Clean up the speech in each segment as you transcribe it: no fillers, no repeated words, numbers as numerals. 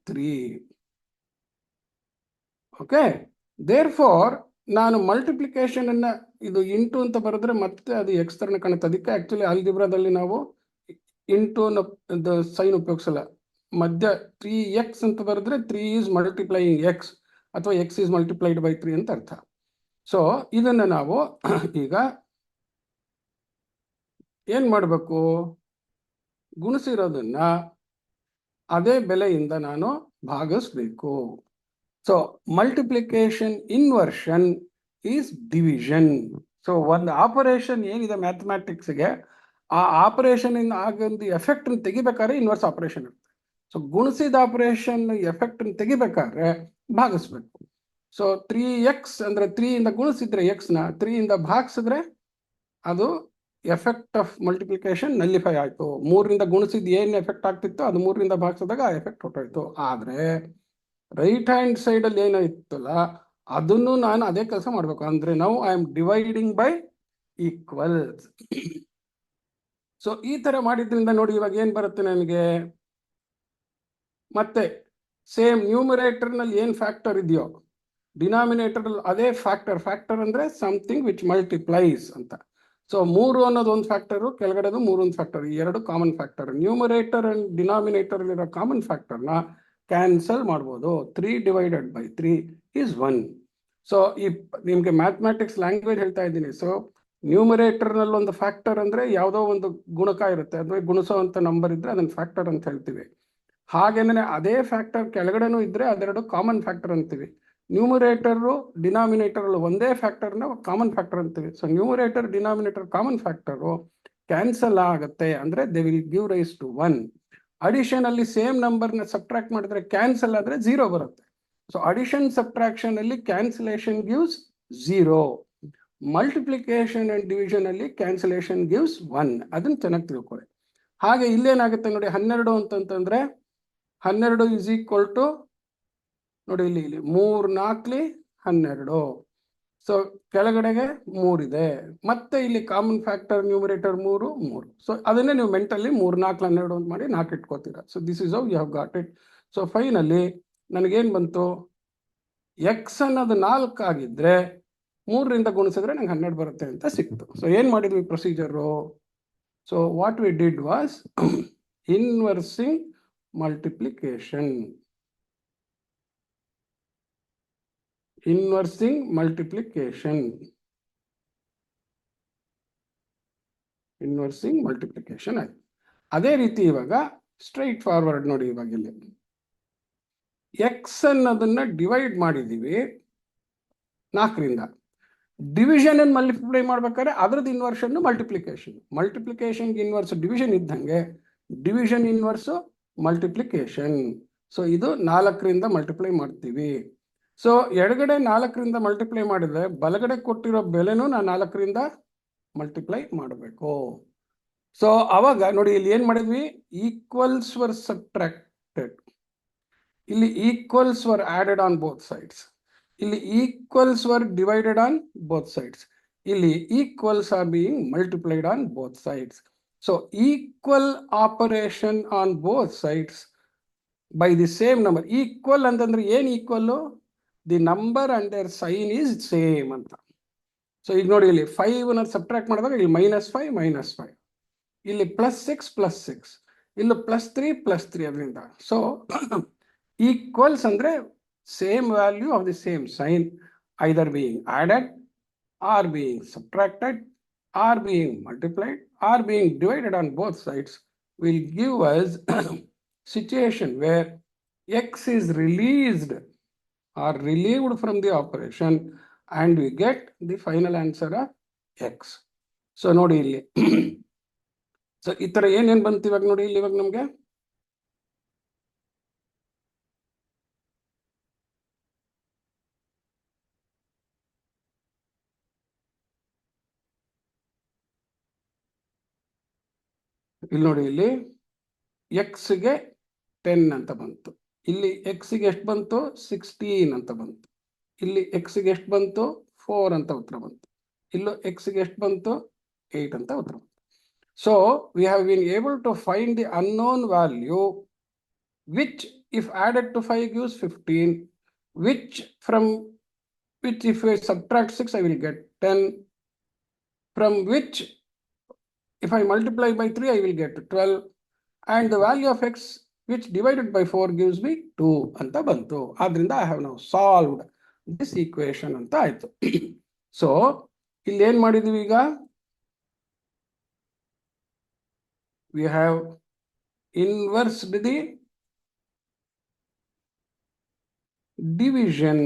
3. Okay, there for ನಾನು multiplication ಅನ್ನ ಇದು ಇಂಟು ಅಂತ ಬರೆದ್ರೆ ಮತ್ತೆ ಅದು ಎಕ್ಸ್ ತರ ಕಾಣುತ್ತೆ. ಅದಕ್ಕೆ ಆಕ್ಚುಲಿ ಆಲ್ಜಿಬ್ರಾದಲ್ಲಿ ನಾವು ಇಂಟು ಸೈನ್ ಉಪಯೋಗಿಸಲ್ಲ. ಮಧ್ಯ 3x ಅಂತ ಬರೆದ್ರೆ 3 ಈಸ್ ಮಲ್ಟಿಪ್ಲೈಯಿಂಗ್ ಎಕ್ಸ್ ಅಥವಾ ಎಕ್ಸ್ ಈಸ್ ಮಲ್ಟಿಪ್ಲೈಡ್ ಬೈ 3 ಅಂತ ಅರ್ಥ. ಸೊ ಇದನ್ನ ನಾವು ಈಗ ಏನ್ ಮಾಡಬೇಕು, ಗುಣಿಸಿರೋದನ್ನ ಅದೇ ಬೆಲೆಯಿಂದ ನಾನು ಭಾಗಿಸ್ಬೇಕು. So multiplication inversion is division. So ಒಂದು ಆಪರೇಷನ್ ಏನಿದೆ ಮ್ಯಾಥಮ್ಯಾಟಿಕ್ಸ್ಗೆ, ಆ ಆಪರೇಷನ್ ಇಂದ ಆಗೊಂದು ಎಫೆಕ್ಟ್ ತೆಗಿಬೇಕಾದ್ರೆ ಇನ್ವರ್ಸ್ ಆಪರೇಷನ್ ಇರುತ್ತೆ. ಸೊ ಗುಣಿಸಿದ ಆಪರೇಷನ್ ಎಫೆಕ್ಟ್ ತೆಗಿಬೇಕಾದ್ರೆ ಭಾಗಿಸ್ಬೇಕು. ಸೊ 3x ಅಂದ್ರೆ 3 ಇಂದ ಗುಣಿಸಿದ್ರೆ ಎಕ್ಸ್ ನ 3 ಇಂದ ಭಾಗಿಸಿದ್ರೆ ಅದು ಎಫೆಕ್ಟ್ ಆಫ್ ಮಲ್ಟಿಪ್ಲಿಕೇಶನ್ ನಲ್ಲಿಫೈ ಆಯ್ತು. 3ರಿಂದ ಗುಣಿಸಿದ್ ಏನ್ ಎಫೆಕ್ಟ್ ಆಗ್ತಿತ್ತು ಅದು 3ರಿಂದ ಭಾಗಿಸಿದಾಗ ಆ ಎಫೆಕ್ಟ್ ಹೊಟ್ಟೋಯ್ತು. ಆದ್ರೆ ರೈಟ್ ಹ್ಯಾಂಡ್ ಸೈಡ್ ಅಲ್ಲಿ ಏನಾಯ್ತಲ್ಲ ಅದನ್ನು ನಾನು ಅದೇ ಕೆಲಸ ಮಾಡ್ಬೇಕು. ಅಂದ್ರೆ ನಾವು I am dividing by equals. So ಈ ತರ ಮಾಡಿದ್ರಿಂದ ನೋಡಿ ಇವಾಗ ಏನ್ ಬರುತ್ತೆ ನನಗೆ, ಮತ್ತೆ ಸೇಮ್ ನ್ಯೂಮರೇಟರ್ ನಲ್ಲಿ ಏನ್ ಫ್ಯಾಕ್ಟರ್ ಇದೆಯೋ ಡಿನಾಮಿನೇಟರ್ ಅದೇ ಫ್ಯಾಕ್ಟರ್. ಫ್ಯಾಕ್ಟರ್ ಅಂದ್ರೆ ಸಮಥಿಂಗ್ ವಿಚ್ ಮಲ್ಟಿಪ್ಲೈಸ್ ಅಂತ. ಸೊ 3 ಅನ್ನೋದು ಒಂದು ಫ್ಯಾಕ್ಟರು, ಕೆಳಗಡೆದು 3 ಒಂದು ಫ್ಯಾಕ್ಟರ್, ಈ ಎರಡು common factor. Numerator and denominator ಇರೋ ಕಾಮನ್ ಫ್ಯಾಕ್ಟರ್ನ ಕ್ಯಾನ್ಸಲ್ ಮಾಡ್ಬೋದು. 3 ಡಿವೈಡೆಡ್ ಬೈ 3 ಈಸ್ 1. ಸೊ ಈ ನಿಮ್ಗೆ ಮ್ಯಾಥಮ್ಯಾಟಿಕ್ಸ್ ಲ್ಯಾಂಗ್ವೇಜ್ ಹೇಳ್ತಾ ಇದ್ದೀನಿ. ಸೊ ನ್ಯೂಮರೇಟರ್ ನಲ್ಲಿ ಒಂದು ಫ್ಯಾಕ್ಟರ್ ಅಂದ್ರೆ ಯಾವುದೋ ಒಂದು ಗುಣಕ ಇರುತ್ತೆ, ಅಥವಾ ಗುಣಿಸೋವಂಥ ನಂಬರ್ ಇದ್ರೆ ಅದನ್ನ ಫ್ಯಾಕ್ಟರ್ ಅಂತ ಹೇಳ್ತೀವಿ. ಹಾಗೇನೆ ಅದೇ ಫ್ಯಾಕ್ಟರ್ ಕೆಳಗಡೆನೂ ಇದ್ರೆ ಅದೆರಡು ಕಾಮನ್ ಫ್ಯಾಕ್ಟರ್ ಅಂತೀವಿ. ನ್ಯೂಮರೇಟರ್ ಡಿನಾಮಿನೇಟರ್ ಒಂದೇ ಫ್ಯಾಕ್ಟರ್ನ ಕಾಮನ್ ಫ್ಯಾಕ್ಟರ್ ಅಂತೀವಿ. So numerator denominator common factor cancel ಆಗುತ್ತೆ, ಅಂದ್ರೆ they will give rise to 1. Addition ಅಲ್ಲಿ ಸೇಮ್ ನಂಬರ್ನ ಸಬ್ಟ್ರಾಕ್ಟ್ ಮಾಡಿದ್ರೆ ಕ್ಯಾನ್ಸಲ್ ಆದ್ರೆ 0 ಬರುತ್ತೆ. ಸೊ ಅಡಿಷನ್ ಸಬ್ಟ್ರಾಕ್ಷನ್ ಅಲ್ಲಿ cancellation gives 0. Multiplication and division ಅಲ್ಲಿ ಕ್ಯಾನ್ಸಲೇಷನ್ ಗಿವ್ಸ್ 1. ಅದನ್ನ ಚೆನ್ನಾಗಿ ತಿಳ್ಕೊಳ್ಳಿ. ಹಾಗೆ ಇಲ್ಲೇನಾಗುತ್ತೆ ನೋಡಿ, 12 ಅಂತಂತಂದ್ರೆ 12 ಇಸ್ ಈಕ್ವಲ್ ಟು ನೋಡಿ ಇಲ್ಲಿ 3 4 12. ಸೊ ಕೆಳಗಡೆಗೆ 3 ಇದೆ, ಮತ್ತೆ ಇಲ್ಲಿ ಕಾಮನ್ ಫ್ಯಾಕ್ಟರ್ ನ್ಯೂಮರೇಟರ್ 3 3. ಸೊ ಅದನ್ನೇ ನೀವು ಮೆಂಟಲ್ಲಿ 3 4 12 ಅಂತ ಮಾಡಿ 4 ಇಟ್ಕೋತೀರಾ. So this is how you have got it. So finally ನನಗೇನು ಬಂತು, ಎಕ್ಸ್ ಅನ್ನೋದು 4 ಆಗಿದ್ರೆ 3ರಿಂದ ಗುಣಿಸಿದ್ರೆ ನಂಗೆ 12 ಬರುತ್ತೆ ಅಂತ ಸಿಕ್ತು. ಸೊ ಏನು ಮಾಡಿದ್ವಿ procedure? So what we did was inversing multiplication. Inversing multiplication, inversing multiplication ಆಯ್ತು. ಅದೇ ರೀತಿ ಇವಾಗ ಸ್ಟ್ರೈಟ್ ಫಾರ್ವರ್ಡ್ ನೋಡಿ, ಇವಾಗ ಇಲ್ಲಿ ಎಕ್ಸ್ ಅನ್ನೋದನ್ನ ಡಿವೈಡ್ ಮಾಡಿದೀವಿ 4ರಿಂದ. ಡಿವಿಷನ್ ಅನ್ನು ಮಲ್ಟಿಪ್ಲೈ ಮಾಡ್ಬೇಕಾದ್ರೆ ಅದ್ರದ್ದು inversion multiplication. Multiplication inverse division ಇದ್ದಂಗೆ ಡಿವಿಷನ್ ಇನ್ವರ್ಸ್ ಮಲ್ಟಿಪ್ಲಿಕೇಶನ್. ಸೊ ಇದು 4ರಿಂದ ಮಲ್ಟಿಪ್ಲೈ ಮಾಡ್ತೀವಿ. ಸೊ ಎಡಗಡೆ 4ರಿಂದ ಮಲ್ಟಿಪ್ಲೈ ಮಾಡಿದ್ರೆ ಬಲಗಡೆ ಕೊಟ್ಟಿರೋ ಬೆಲೆನೂ ನಾನು 4ರಿಂದ ಮಲ್ಟಿಪ್ಲೈ ಮಾಡಬೇಕು. ಸೊ ಅವಾಗ ನೋಡಿ ಇಲ್ಲಿ ಏನ್ ಮಾಡಿದ್ವಿ, ಈಕ್ವಲ್ಸ್ ವರ್ ಸಬ್ಟ್ರಾಕ್ಟೆಡ್, ಇಲ್ಲಿ equals were added on both sides, ಇಲ್ಲಿ equals were divided on both sides, ಇಲ್ಲಿ equals are being multiplied on both sides. So equal operation on both sides by the same number. Equal ಅಂತಂದ್ರೆ ಏನ್ equal? The number and their sign is same ಅಂತ. So ಈಗ ನೋಡಿ ಇಲ್ಲಿ 5 subtract ಮಾಡಿದಾಗ ಇಲ್ಲಿ -5 -5, ಇಲ್ಲಿ +6 +6, ಇಲ್ಲಿ +3 +3. ಅದರಿಂದ ಸೊ ಈಕ್ವಲ್ಸ್ ಅಂದ್ರೆ same value of the same sign either being added or being subtracted or being multiplied or being divided on both sides will give us situation where x is released or relieved from the operation and we get the final answer of x. So ನೋಡಿ ಇಲ್ಲಿ so ಈ ತರ ಏನೇನ್ ಬಂತು ಇವಾಗ ನೋಡಿ ಇಲ್ಲಿ. ಇವಾಗ ನಮ್ಗೆ ಇಲ್ಲಿ ನೋಡಿ, ಇಲ್ಲಿ ಎಕ್ಸ್ಗೆ 10 ಅಂತ ಬಂತು, ಇಲ್ಲಿ ಎಕ್ಸ್ಗೆ ಎಷ್ಟು ಬಂತು 16 ಅಂತ ಬಂತು, ಇಲ್ಲಿ ಎಕ್ಸ್ಗೆ ಎಷ್ಟು ಬಂತು 4 ಅಂತ ಉತ್ತರ ಬಂತು, ಇಲ್ಲೂ ಎಕ್ಸ್ಗೆ ಎಷ್ಟು ಬಂತು 8 ಅಂತ ಉತ್ತರ ಬಂತು. So we have been able to find the unknown value which if added to 5 gives 15, which if I subtract 6, I will get 10, from which if I multiply by 3, I will get 12, and the value of x which divided by 4 gives me 2 anta bantu. Adrinda I have now solved this equation anta aitu. So ಇಲ್ಲಿ ಏನು ಮಾಡಿದ್ವಿ ಈಗ? We have inversed the division.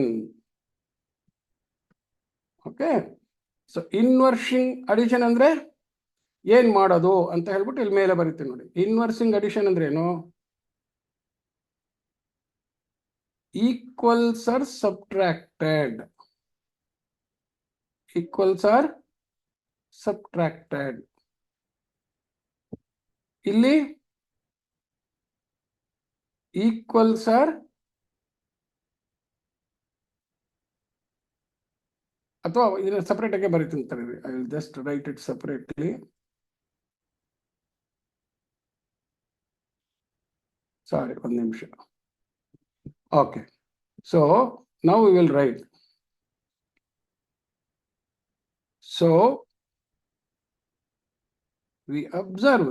Okay, so inversing addition ಅಂದ್ರೆ ಏನ್ ಮಾಡೋದು ಅಂತ ಹೇಳ್ಬಿಟ್ಟು ಇಲ್ಲಿ ಮೇಲೆ ಬರುತ್ತೆ ನೋಡಿ. ಇನ್ವರ್ಸಿಂಗ್ ಅಡಿಷನ್ ಅಂದ್ರೆ ಏನು? Equals are subtracted. Equals are subtracted. ಇಲ್ಲಿ ಈಕ್ವಲ್ಸ್ ಆರ್, ಅಥವಾ ಇದನ್ನ ಸಪರೇಟ್ ಆಗಿ ಬರೀತೀನಿ. I will just write it separately. Sorry, one ನಿಮಿಷ. Okay, so now we will write. So we observe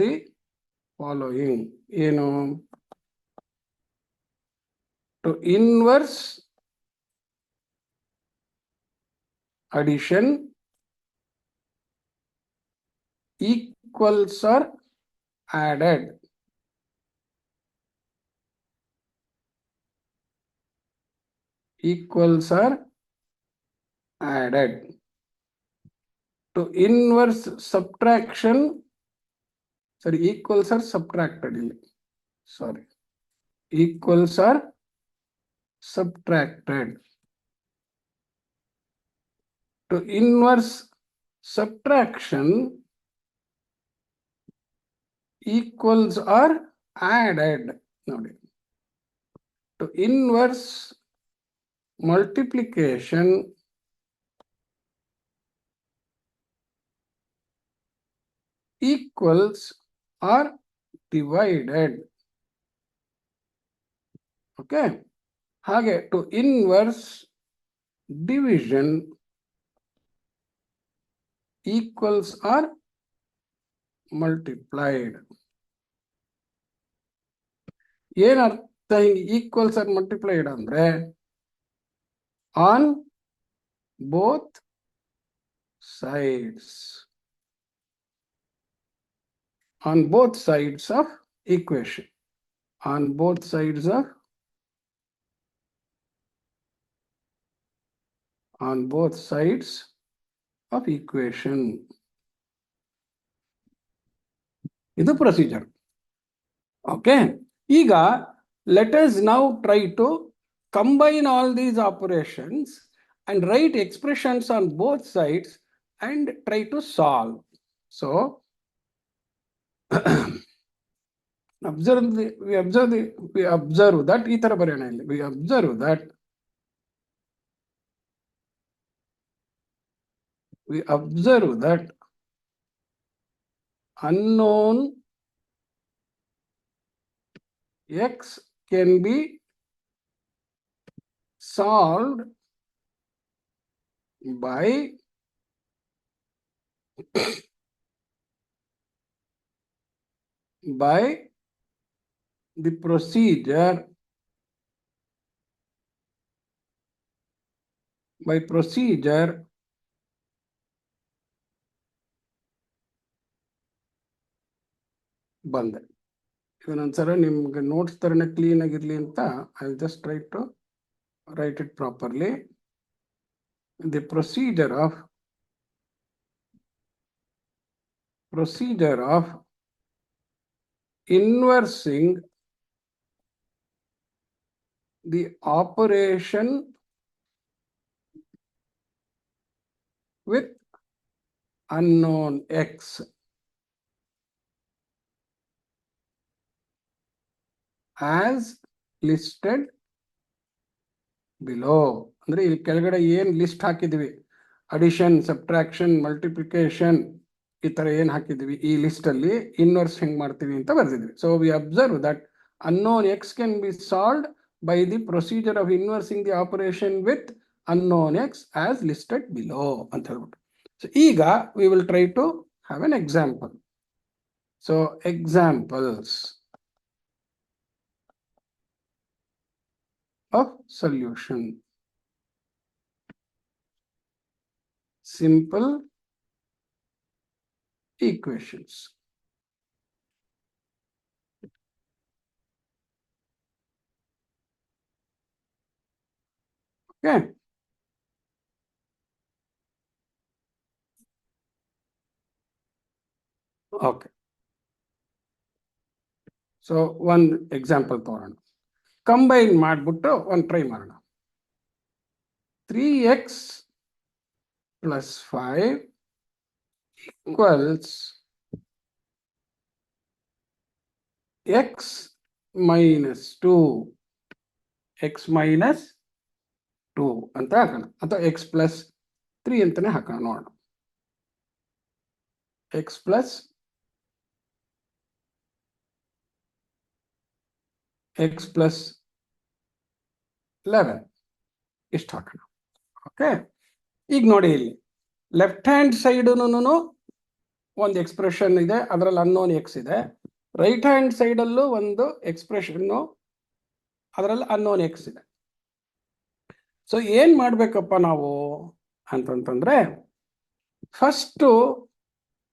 the following. To inverse addition, equals are added. Equals are added. To inverse subtraction, sorry, equals are subtracted. Sorry, equals are subtracted. To inverse subtraction, equals are added. ನೋಡಿ. To inverse multiplication, equals are divided. Okay, ಹಾಗೆ to inverse division, equals are multiplied. ಏನರ್ಥ ಹಿಂಗೆ equals R multiplied ಅಂದ್ರೆ on both sides. On both sides of equation. On both sides of equation. This is procedure. Okay. Iga, let us now try to combine all these operations and write expressions on both sides and try to solve. So we observe that ಈ ತರ ಬರೆಯೋಣ ಇಲ್ಲಿ. We observe that unknown x can be solved by the procedure ಬಂದೆ. ಇದನ್ನೊಂದ್ಸಲ ನಿಮ್ಗೆ notes ತರನೇ clean ಆಗಿರ್ಲಿ ಅಂತ I just try to write it properly. The procedure of inversing the operation with unknown x as listed below. ಅಂದ್ರೆ ಇಲ್ಲಿ ಕೆಳಗಡೆ ಏನ್ list ಹಾಕಿದ್ವಿ, ಅಡಿಷನ್, ಸಬ್ಟ್ರಾಕ್ಷನ್, ಮಲ್ಟಿಪ್ಲಿಕೇಶನ್, ಈ ತರ ಏನ್ ಹಾಕಿದ್ವಿ ಈ ಲಿಸ್ಟ್ ಅಲ್ಲಿ ಇನ್ವರ್ಸ್ ಹೆಂಗ್ ಮಾಡ್ತೀವಿ ಅಂತ ಬರ್ದಿದ್ವಿ. So we observe that unknown X can be solved by the procedure of inversing the operation with unknown x as listed below ಅಂತ ಹೇಳ್ಬಿಟ್ಟು. So ಈಗ we will try to have an example. So examples of solution. Simple equations. Okay. Okay. So one example ತೋರೋಣ. Combine ಮಾಡ್ಬಿಟ್ಟು ಒಂದು try ಮಾಡೋಣ. 3x plus 5 equals x minus 2. x minus 2 ಅಂತ ಹಾಕೋಣ, ಅಥವಾ x plus 3 ಅಂತಾನೆ ಹಾಕೋಣ ನೋಡೋಣ. x plus x plus 11 ಇಷ್ಟು ಹಾಕೋಣ. ಓಕೆ, ಈಗ ನೋಡಿ ಇಲ್ಲಿ ಲೆಫ್ಟ್ ಹ್ಯಾಂಡ್ ಸೈಡ್ನು ಒಂದು ಎಕ್ಸ್ಪ್ರೆಷನ್ ಇದೆ, ಅದರಲ್ಲಿ ಅನ್ನೋನ್ ಎಕ್ಸ್ ಇದೆ. ರೈಟ್ ಹ್ಯಾಂಡ್ ಸೈಡಲ್ಲೂ ಒಂದು ಎಕ್ಸ್ಪ್ರೆಷನ್ನು, ಅದರಲ್ಲಿ ಅನ್ನೋನ್ ಎಕ್ಸ್ ಇದೆ. ಸೊ ಏನ್ ಮಾಡ್ಬೇಕಪ್ಪ ನಾವು ಅಂತಂತಂದ್ರೆ, ಫಸ್ಟು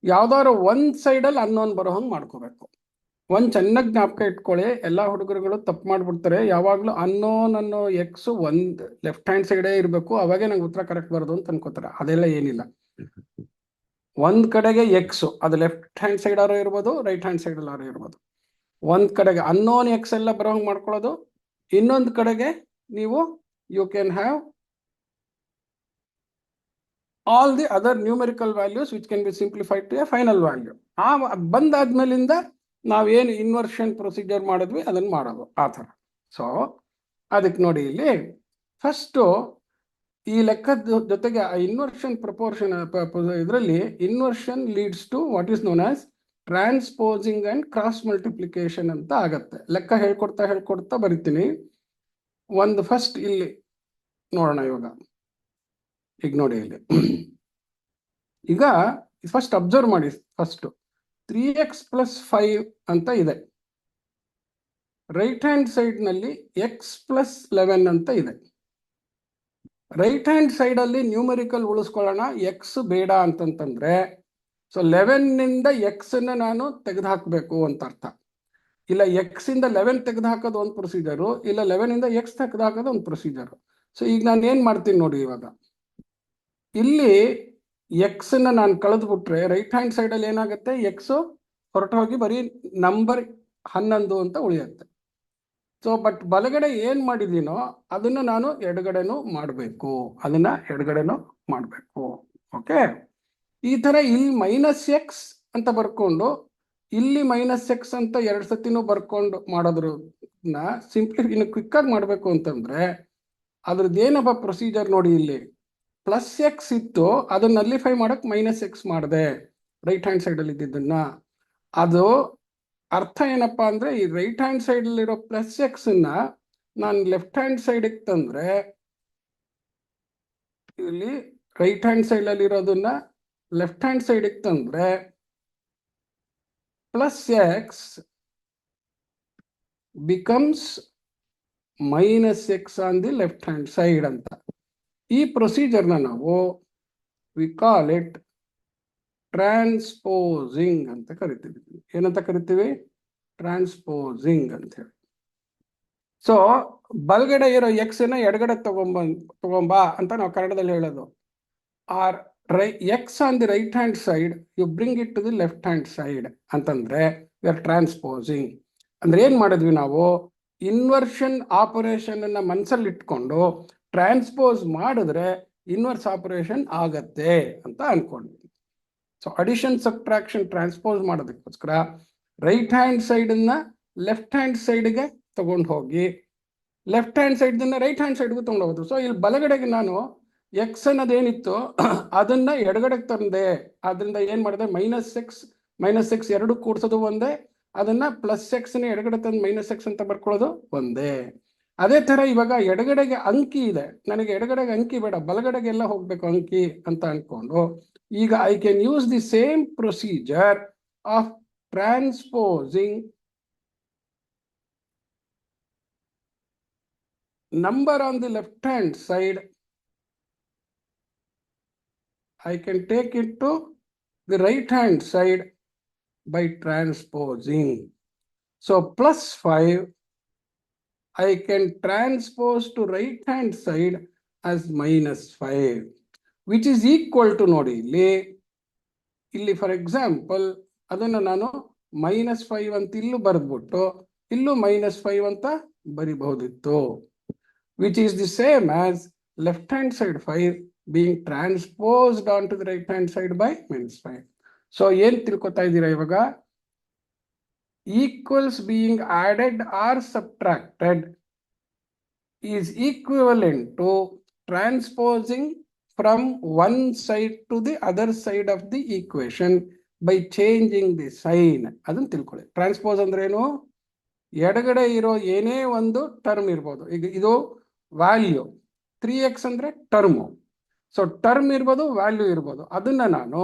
ಯಾವ್ದಾದ್ರು ಒಂದ್ ಸೈಡಲ್ಲಿ ಅನ್ನೋನ್ ಬರೋ ಹಂಗೆ ಮಾಡ್ಕೋಬೇಕು. ಒಂದ್ ಚೆನ್ನಾಗಿ ಜ್ಞಾಪಕ ಇಟ್ಕೊಳ್ಳಿ, ಎಲ್ಲಾ ಹುಡುಗರುಗಳು ತಪ್ಪು ಮಾಡ್ಬಿಡ್ತಾರೆ. ಯಾವಾಗ್ಲೂ ಅನ್ನೋನ್ ಅನ್ನೋ ಎಕ್ಸ್ ಒಂದ್ ಲೆಫ್ಟ್ ಹ್ಯಾಂಡ್ ಸೈಡೇ ಇರಬೇಕು, ಅವಾಗೆ ನಂಗೆ ಉತ್ತರ ಕರೆಕ್ಟ್ ಬರೋದು ಅಂತ ಅನ್ಕೋತಾರೆ. ಅದೆಲ್ಲ ಏನಿಲ್ಲ. ಒಂದ್ ಕಡೆಗೆ ಎಕ್ಸ್, ಅದು ಲೆಫ್ಟ್ ಹ್ಯಾಂಡ್ ಸೈಡ್ ಆರೋ ಇರ್ಬೋದು, ರೈಟ್ ಹ್ಯಾಂಡ್ ಸೈಡ್ ಆರೋ ಇರ್ಬೋದು. ಒಂದ್ ಕಡೆಗೆ ಅನ್ನೋನ್ ಎಕ್ಸ್ ಎಲ್ಲ ಬರೋ ಹಂಗೆ ಮಾಡ್ಕೊಳ್ಳೋದು, ಇನ್ನೊಂದು ಕಡೆಗೆ ನೀವು you can have all the other numerical values which can be simplified to a final value. ಆ ಬಂದಾದ್ಮೇಲಿಂದ ನಾವೇನು ಇನ್ವರ್ಷನ್ ಪ್ರೊಸೀಜರ್ ಮಾಡಿದ್ವಿ ಅದನ್ನು ಮಾಡೋದು ಆ ಥರ. ಸೊ ಅದಕ್ಕೆ ನೋಡಿ ಇಲ್ಲಿ ಫಸ್ಟು ಈ ಲೆಕ್ಕದ ಜೊತೆಗೆ ಇನ್ವರ್ಷನ್ ಪ್ರಪೋರ್ಷನ್ ಇದರಲ್ಲಿ inversion leads to what is known as transposing and cross multiplication ಅಂತ ಆಗತ್ತೆ. ಲೆಕ್ಕ ಹೇಳ್ಕೊಡ್ತಾ ಬರಿತೀನಿ. ಒಂದು ಫಸ್ಟ್ ಇಲ್ಲಿ ನೋಡೋಣ ಇವಾಗ. ಈಗ ನೋಡಿ ಇಲ್ಲಿ ಈಗ ಫಸ್ಟ್ ಅಬ್ಸರ್ವ್ ಮಾಡಿ. ಫಸ್ಟ್ 3x plus 5 ಅಂತ ಇದೆ. ರೈಟ್ ಹ್ಯಾಂಡ್ ಸೈಡ್ ನಲ್ಲಿ x plus 11 ಅಂತ ಇದೆ. ರೈಟ್ ಹ್ಯಾಂಡ್ ಸೈಡ್ ಅಲ್ಲಿ ನ್ಯೂಮರಿಕಲ್ ಉಳಿಸ್ಕೊಳ್ಳೋಣ, ಎಕ್ಸ್ ಬೇಡ ಅಂತಂತಂದ್ರೆ ಸೊ 11 ನಿಂದ ಎಕ್ಸ್ ಅನ್ನ ನಾನು ತೆಗೆದುಹಾಕಬೇಕು ಅಂತ ಅರ್ಥ. ಇಲ್ಲ ಎಕ್ಸ್ ಇಂದ 11 ತೆಗೆದುಹಾಕೋದು ಒಂದು ಪ್ರೊಸೀಜರು, ಇಲ್ಲ 11 ಇಂದ ಎಕ್ಸ್ ತೆಗೆದುಹಾಕೋದು ಒಂದು ಪ್ರೊಸೀಜರು. ಸೊ ಈಗ ನಾನು ಏನ್ ಮಾಡ್ತೀನಿ ನೋಡಿ, ಇವಾಗ ಇಲ್ಲಿ ಎಕ್ಸ್ ನ ನಾನು ಕಳೆದ್ಬಿಟ್ರೆ ರೈಟ್ ಹ್ಯಾಂಡ್ ಸೈಡ್ ಅಲ್ಲಿ ಏನಾಗುತ್ತೆ, ಎಕ್ಸ್ ಹೊರಟು ಹೋಗಿ ಬರೀ ನಂಬರ್ 11 ಅಂತ ಉಳಿಯುತ್ತೆ. ಸೊ ಬಟ್ ಬಲಗಡೆ ಏನ್ ಮಾಡಿದೀನೋ ಅದನ್ನ ನಾನು ಎಡಗಡೆನೂ ಮಾಡಬೇಕು, ಓಕೆ. ಈ ತರ ಇಲ್ಲಿ ಮೈನಸ್ ಎಕ್ಸ್ ಅಂತ ಬರ್ಕೊಂಡು ಇಲ್ಲಿ ಮೈನಸ್ ಎಕ್ಸ್ ಅಂತ 2 ಸತಿನೂ ಬರ್ಕೊಂಡು ಮಾಡೋದ್ರನ್ನ ಇನ್ನು ಕ್ವಿಕ್ ಆಗಿ ಮಾಡ್ಬೇಕು ಅಂತಂದ್ರೆ ಅದ್ರದ್ದು ಏನಪ್ಪ ಪ್ರೊಸೀಜರ್ ನೋಡಿ. ಇಲ್ಲಿ ಪ್ಲಸ್ ಎಕ್ಸ್ ಇತ್ತು, ಅದನ್ನ ನಲ್ಲಿಫೈ ಮಾಡಕ್ ಮೈನಸ್ ಎಕ್ಸ್ ಮಾಡಿದೆ ರೈಟ್ ಹ್ಯಾಂಡ್ ಸೈಡ್ ಅಲ್ಲಿ ಇದ್ದಿದ್ದನ್ನ. ಅದು ಅರ್ಥ ಏನಪ್ಪಾ ಅಂದ್ರೆ ಈ ರೈಟ್ ಹ್ಯಾಂಡ್ ಸೈಡ್ ಅಲ್ಲಿರೋ ಪ್ಲಸ್ ಎಕ್ಸ್ ನ ನಾನು ಲೆಫ್ಟ್ ಹ್ಯಾಂಡ್ ಸೈಡ್ ತಂದ್ರೆ, ಇಲ್ಲಿ ರೈಟ್ ಹ್ಯಾಂಡ್ ಸೈಡ್ ಅಲ್ಲಿ ಇರೋದನ್ನ ಲೆಫ್ಟ್ ಹ್ಯಾಂಡ್ ಸೈಡ್ ತಂದ್ರೆ plus X becomes minus X on the left hand side ಅಂತ. ಈ ಪ್ರೊಸೀಜರ್ನ ನಾವು ವಿ ಕಾಲ್ ಇಟ್ ಟ್ರಾನ್ಸ್ಪೋಸಿಂಗ್ ಅಂತ ಕರಿತೀವಿ. ಏನಂತ ಕರಿತೀವಿ? ಟ್ರಾನ್ಸ್ಪೋಸಿಂಗ್ ಅಂತ ಹೇಳಿ. ಸೊ ಬಲಗಡೆ ಇರೋ ಎಕ್ಸ್ ನ ಎಡಗಡೆ ತಗೊಂಬಾ ಅಂತ ನಾವು ಕನ್ನಡದಲ್ಲಿ ಹೇಳೋದು. Or x on the right hand side you bring it to the left hand side ಅಂತಂದ್ರೆ ವಿ ಆರ್ ಟ್ರಾನ್ಸ್ಪೋಸಿಂಗ್. ಅಂದ್ರೆ ಏನ್ ಮಾಡಿದ್ವಿ ನಾವು, ಇನ್ವರ್ಷನ್ ಆಪರೇಷನ್ ಅನ್ನ ಮನಸ್ಸಲ್ಲಿ ಇಟ್ಕೊಂಡು ಟ್ರಾನ್ಸ್ಪೋಸ್ ಮಾಡಿದ್ರೆ ಇನ್ವರ್ಸ್ ಆಪರೇಷನ್ ಆಗತ್ತೆ ಅಂತ ಅನ್ಕೊಂಡ್ವಿ. ಸೊ ಅಡಿಷನ್ ಸಬ್ಟ್ರಾಕ್ಷನ್ ಟ್ರಾನ್ಸ್ಪೋಸ್ ಮಾಡೋದಕ್ಕೋಸ್ಕರ ರೈಟ್ ಹ್ಯಾಂಡ್ ಸೈಡ್ ಅನ್ನ ಲೆಫ್ಟ್ ಹ್ಯಾಂಡ್ ಸೈಡ್ಗೆ ತಗೊಂಡು ಹೋಗಿ left hand side right hand ಸೈಡ್ಗೂ ತಗೊಂಡು ಹೋಗೋದು. ಸೊ ಇಲ್ಲಿ ಬಲಗಡೆಗೆ ನಾನು ಎಕ್ಸ್ ಅನ್ನೋದೇನಿತ್ತು ಅದನ್ನ ಎಡಗಡೆಗೆ ತಂದೆ, ಅದರಿಂದ ಏನ್ ಮಾಡಿದೆ ಮೈನಸ್ ಎಕ್ಸ್ ಎರಡು ಕೂಡ್ಸೋದು ಒಂದೇ, ಅದನ್ನ ಪ್ಲಸ್ ಎಕ್ಸ್ ನ ಎಡಗಡೆ ತಂದು ಮೈನಸ್ ಎಕ್ಸ್ ಅಂತ ಬರ್ಕೊಳ್ಳೋದು ಒಂದೇ. ಅದೇ ತರ ಇವಾಗ ಎಡಗಡೆಗೆ ಅಂಕಿ ಇದೆ, ನನಗೆ ಎಡಗಡೆಗೆ ಅಂಕಿ ಬೇಡ, ಬಲಗಡೆಗೆ ಎಲ್ಲ ಹೋಗ್ಬೇಕು ಅಂಕಿ ಅಂತ ಅನ್ಕೊಂಡು ಈಗ I can use the same procedure of ಟ್ರಾನ್ಸ್ಪೋಸಿಂಗ್ number on the left hand side. I can take it to the right hand side by transposing. So plus 5 I can transpose to right hand side as minus 5, which is equal to ನೋಡಿ ಇಲ್ಲಿ for example ಅದನ್ನು ನಾನು -5 ಅಂತ ಇಲ್ಲೂ ಬರೆದ್ಬಿಟ್ಟು ಇಲ್ಲೂ -5 ಅಂತ ಬರಿಬಹುದಿತ್ತು, which is the same as left hand side 5 being transposed onto the right hand side by -5. So ಏನ್ ತಿಳ್ಕೊತಾ ಇದ್ದೀರಾ ಇವಾಗ? Equals being added or subtracted is equivalent to transposing from one side to the other side of the equation by changing the sign. ಅದನ್ನ ತಿಳ್ಕೊಳ್ಳಿ. Transpose ಅಂದ್ರೆ ಏನು? ಎಡಗಡೆ ಇರೋ ಏನೇ ಒಂದು ಟರ್ಮ್ ಇರ್ಬೋದು. ಈಗ ಇದು ವ್ಯಾಲ್ಯೂ 3x ಅಂದ್ರೆ ಟರ್ಮು, ಸೊ ಟರ್ಮ್ ಇರ್ಬೋದು ವ್ಯಾಲ್ಯೂ ಇರ್ಬೋದು, ಅದನ್ನ ನಾನು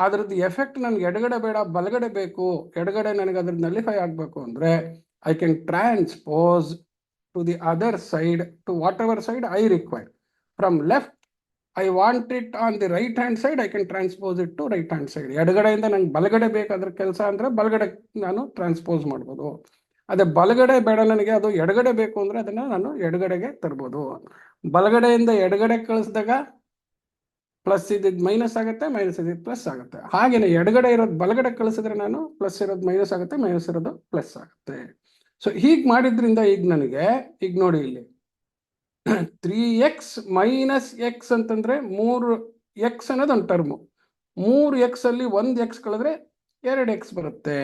ಅದ್ರದ್ದು ಎಫೆಕ್ಟ್ ನನಗೆ ಎಡಗಡೆ ಬೇಡ ಬಲಗಡೆ ಬೇಕು, ಎಡಗಡೆ ನನಗೆ ಅದ್ರದ್ದು ನಲಿಫೈ ಆಗಬೇಕು ಅಂದ್ರೆ I can transpose to the other side, to whatever side I require. From left I want it on the right hand side, I can transpose it to right hand side. ಎಡಗಡೆಯಿಂದ ನಂಗೆ ಬಲಗಡೆ ಬೇಕಾದ್ರ ಕೆಲಸ ಅಂದ್ರೆ ಬಲಗಡೆ ನಾನು transpose ಮಾಡ್ಬೋದು. ಅದೇ ಬಲಗಡೆ ಬೇಡ ನನಗೆ, ಅದು ಎಡಗಡೆ ಬೇಕು ಅಂದ್ರೆ ಅದನ್ನ ನಾನು ಎಡಗಡೆಗೆ ತರ್ಬೋದು. ಬಲಗಡೆಯಿಂದ ಎಡಗಡೆ ಕಳಿಸಿದಾಗ ಪ್ಲಸ್ ಇದ್ದಿದ್ದು ಮೈನಸ್ ಆಗುತ್ತೆ, ಮೈನಸ್ ಇದ್ದಿದ್ದು ಪ್ಲಸ್ ಆಗುತ್ತೆ. ಹಾಗೇನೆ ಎಡಗಡೆ ಇರೋದು ಬಲಗಡೆ ಕಳಿಸಿದ್ರೆ ನಾನು ಪ್ಲಸ್ ಇರೋದು ಮೈನಸ್ ಆಗುತ್ತೆ, ಮೈನಸ್ ಇರೋದು ಪ್ಲಸ್ ಆಗುತ್ತೆ. ಸೊ ಹೀಗೆ ಮಾಡಿದ್ರಿಂದ ಈಗ ನನಗೆ ಈಗ ನೋಡಿ ಇಲ್ಲಿ 3x ಮೈನಸ್ ಎಕ್ಸ್ ಅಂತಂದ್ರೆ 3x ಅನ್ನೋದು ಒಂದು ಟರ್ಮು, 3x ಅಲ್ಲಿ 1x ಕಳೆದ್ರೆ 2x ಬರುತ್ತೆ.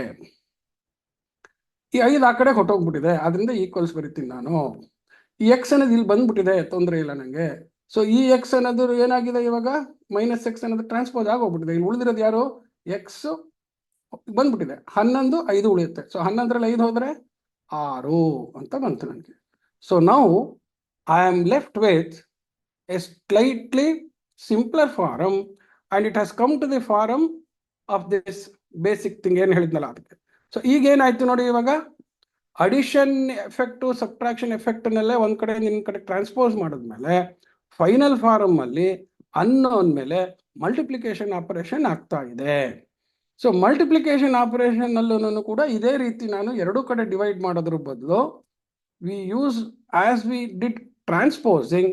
ಈ 5 ಆ ಕಡೆ ಹೊಟ್ಟೋಗ್ಬಿಟ್ಟಿದೆ, ಅದರಿಂದ ಈಕ್ವಲ್ಸ್ ಬರೀತೀನಿ ನಾನು. ಈ ಎಕ್ಸ್ ಅನ್ನೋದು ಇಲ್ಲಿ ಬಂದ್ಬಿಟ್ಟಿದೆ, ತೊಂದರೆ ಇಲ್ಲ ನನಗೆ. ಸೊ ಈ ಎಕ್ಸ್ ಅನ್ನೋದು ಏನಾಗಿದೆ ಇವಾಗ -x ಅನ್ನೋದು ಟ್ರಾನ್ಸ್ಪೋಸ್ ಆಗೋಗ್ಬಿಟ್ಟಿದೆ. ಇಲ್ಲಿ ಉಳಿದಿರೋದು ಯಾರು? ಎಕ್ಸ್ ಬಂದ್ಬಿಟ್ಟಿದೆ. 11 5 ಉಳಿಯುತ್ತೆ. ಸೊ 11ರಲ್ಲಿ 5 ಹೋದ್ರೆ 6 ಅಂತ ಬಂತು ನನಗೆ. ಸೊ ನಾವು I am left with a slightly simpler form and it has come to the form of this basic thing ಏನು ಹೇಳಿದ್ನಲ್ಲ ಅದಕ್ಕೆ. ಸೊ ಈಗ ಏನಾಯ್ತು ನೋಡಿ, ಇವಾಗ ಅಡಿಷನ್ ಎಫೆಕ್ಟು ಸಬ್ಟ್ರಾಕ್ಷನ್ ಎಫೆಕ್ಟ್ನಲ್ಲೇ ಒಂದ್ ಕಡೆ ನಿನ್ನ ಕಡೆ ಟ್ರಾನ್ಸ್ಪೋಸ್ ಮಾಡಿದ್ಮೇಲೆ ಫೈನಲ್ ಫಾರಮ್ ಅಲ್ಲಿ ಅನ್ನೋನ್ ಮೇಲೆ ಮಲ್ಟಿಪ್ಲಿಕೇಶನ್ ಆಪರೇಷನ್ ಆಗ್ತಾ ಇದೆ. ಸೊ ಮಲ್ಟಿಪ್ಲಿಕೇಶನ್ ಆಪರೇಷನ್ ಅಲ್ಲೂ ಕೂಡ ಇದೇ ರೀತಿ ನಾನು ಎರಡೂ ಕಡೆ ಡಿವೈಡ್ ಮಾಡೋದ್ರ ಬದಲು we use as we did ಟ್ರಾನ್ಸ್ಪೋಸಿಂಗ್,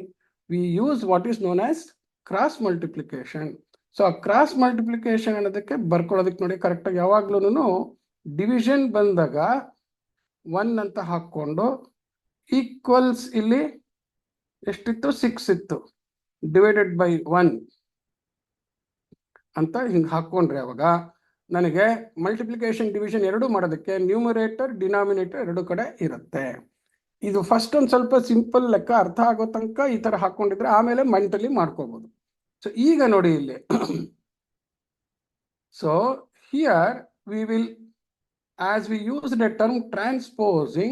we use what is known as cross multiplication. So ಆ ಕ್ರಾಸ್ ಮಲ್ಟಿಪ್ಲಿಕೇಶನ್ ಅನ್ನೋದಕ್ಕೆ ಬರ್ಕೊಳ್ಳೋದಕ್ಕೆ ನೋಡಿ ಕರೆಕ್ಟಾಗಿ ಯಾವಾಗ್ಲೂ ಡಿವಿಷನ್ ಬಂದಾಗ 1 ಅಂತ ಹಾಕೊಂಡು ಈಕ್ವಲ್ಸ್ ಇಲ್ಲಿ ಎಷ್ಟಿತ್ತು 6 ಇತ್ತು, ಡಿವೈಡೆಡ್ ಬೈ 1 ಅಂತ ಹಿಂಗೆ ಹಾಕೊಂಡ್ರೆ ಅವಾಗ ನನಗೆ ಮಲ್ಟಿಪ್ಲಿಕೇಶನ್ ಡಿವಿಷನ್ ಎರಡು ಮಾಡೋದಕ್ಕೆ ನ್ಯೂಮರೇಟರ್ ಡಿನಾಮಿನೇಟರ್ ಎರಡು ಕಡೆ ಇರುತ್ತೆ. ಇದು ಫಸ್ಟ್ ಒಂದು ಸ್ವಲ್ಪ ಸಿಂಪಲ್ ಲೆಕ್ಕ, ಅರ್ಥ ಆಗೋ ತನಕ ಈ ತರ ಹಾಕೊಂಡಿದ್ರೆ ಆಮೇಲೆ ಮೆಂಟಲಿ ಮಾಡ್ಕೋಬಹುದು. ಸೊ ಈಗ ನೋಡಿ ಇಲ್ಲಿ so here we will as we use the term transposing,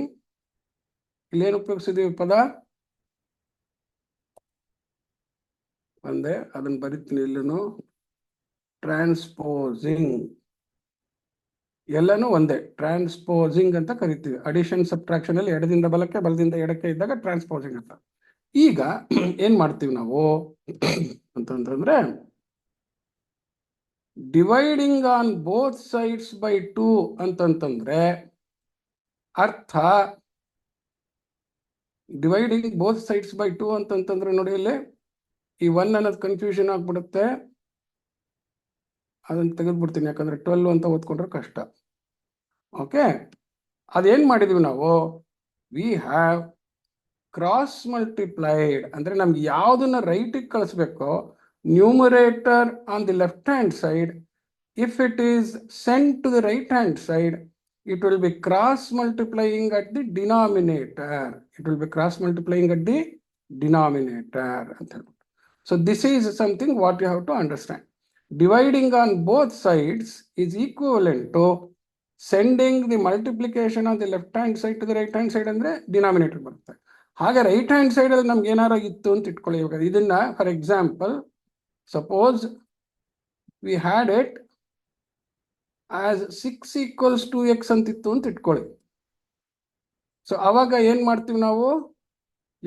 ಇಲ್ಲೇನು ಉಪಯೋಗಿಸಿದೀವಿ ಪದ ಒಂದೇ, ಅದನ್ನ ಬರೀತೀನಿ ಇಲ್ಲೂ ಟ್ರಾನ್ಸ್ಪೋಸಿಂಗ್, ಎಲ್ಲನೂ ಒಂದೇ ಟ್ರಾನ್ಸ್ಪೋಸಿಂಗ್ ಅಂತ ಕರಿತೀವಿ. ಅಡಿಷನ್ ಸಬ್ಟ್ರಾಕ್ಷನ್ ಅಲ್ಲಿ ಎಡದಿಂದ ಬಲಕ್ಕೆ ಬಲದಿಂದ ಎಡಕ್ಕೆ ಇದ್ದಾಗ ಟ್ರಾನ್ಸ್ಪೋಸಿಂಗ್ ಅಂತ. ಈಗ ಏನ್ ಮಾಡ್ತೀವಿ ನಾವು ಅಂತಂದ್ರೆ dividing on both sides by 2 ಅಂತಂತಂದ್ರೆ ಅರ್ಥ ಡಿವೈಡಿಂಗ್ ಬೋತ್ ಸೈಡ್ಸ್ ಬೈ 2 ಅಂತಂತಂದ್ರೆ ನೋಡಿ ಇಲ್ಲಿ ಈ 1 ಅನ್ನೋದು ಕನ್ಫ್ಯೂಷನ್ ಆಗ್ಬಿಡುತ್ತೆ, ಅದನ್ನ ತೆಗೆದ್ಬಿಡ್ತೀನಿ ಯಾಕಂದ್ರೆ 12 ಅಂತ ಓದ್ಕೊಂಡ್ರೆ ಕಷ್ಟ. ಓಕೆ, ಅದೇನ್ ಮಾಡಿದೀವಿ ನಾವು, ವಿ ಹ್ಯಾವ್ ಕ್ರಾಸ್ ಮಲ್ಟಿಪ್ಲೈಡ್ ಅಂದ್ರೆ ನಮ್ಗೆ ಯಾವ್ದನ್ನ ರೈಟಿಗೆ ಕಳಿಸ್ಬೇಕೋ numerator on the left hand side, if it is sent to the right hand side, it will be cross multiplying at the denominator. It will be cross multiplying at the denominator. So this is something what you have to understand. Dividing on both sides is equivalent to sending the multiplication on the left hand side to the right hand side ಅಂದ್ರೆ denominator ಬರುತ್ತೆ. ಹಾಗೆ right hand side ಅಲ್ಲಿ ನಮ್ಗೆ ಏನಾರ ಇತ್ತು ಅಂತ ಇಟ್ಕೊಳ್ಳಿ. ಇವಾಗ ಇದನ್ನ for example suppose we had it as 6 equals 2x ಅಂತಿತ್ತು ಅಂತ ಇಟ್ಕೊಳ್ಳಿ. ಸೊ ಅವಾಗ ಏನ್ ಮಾಡ್ತೀವಿ ನಾವು,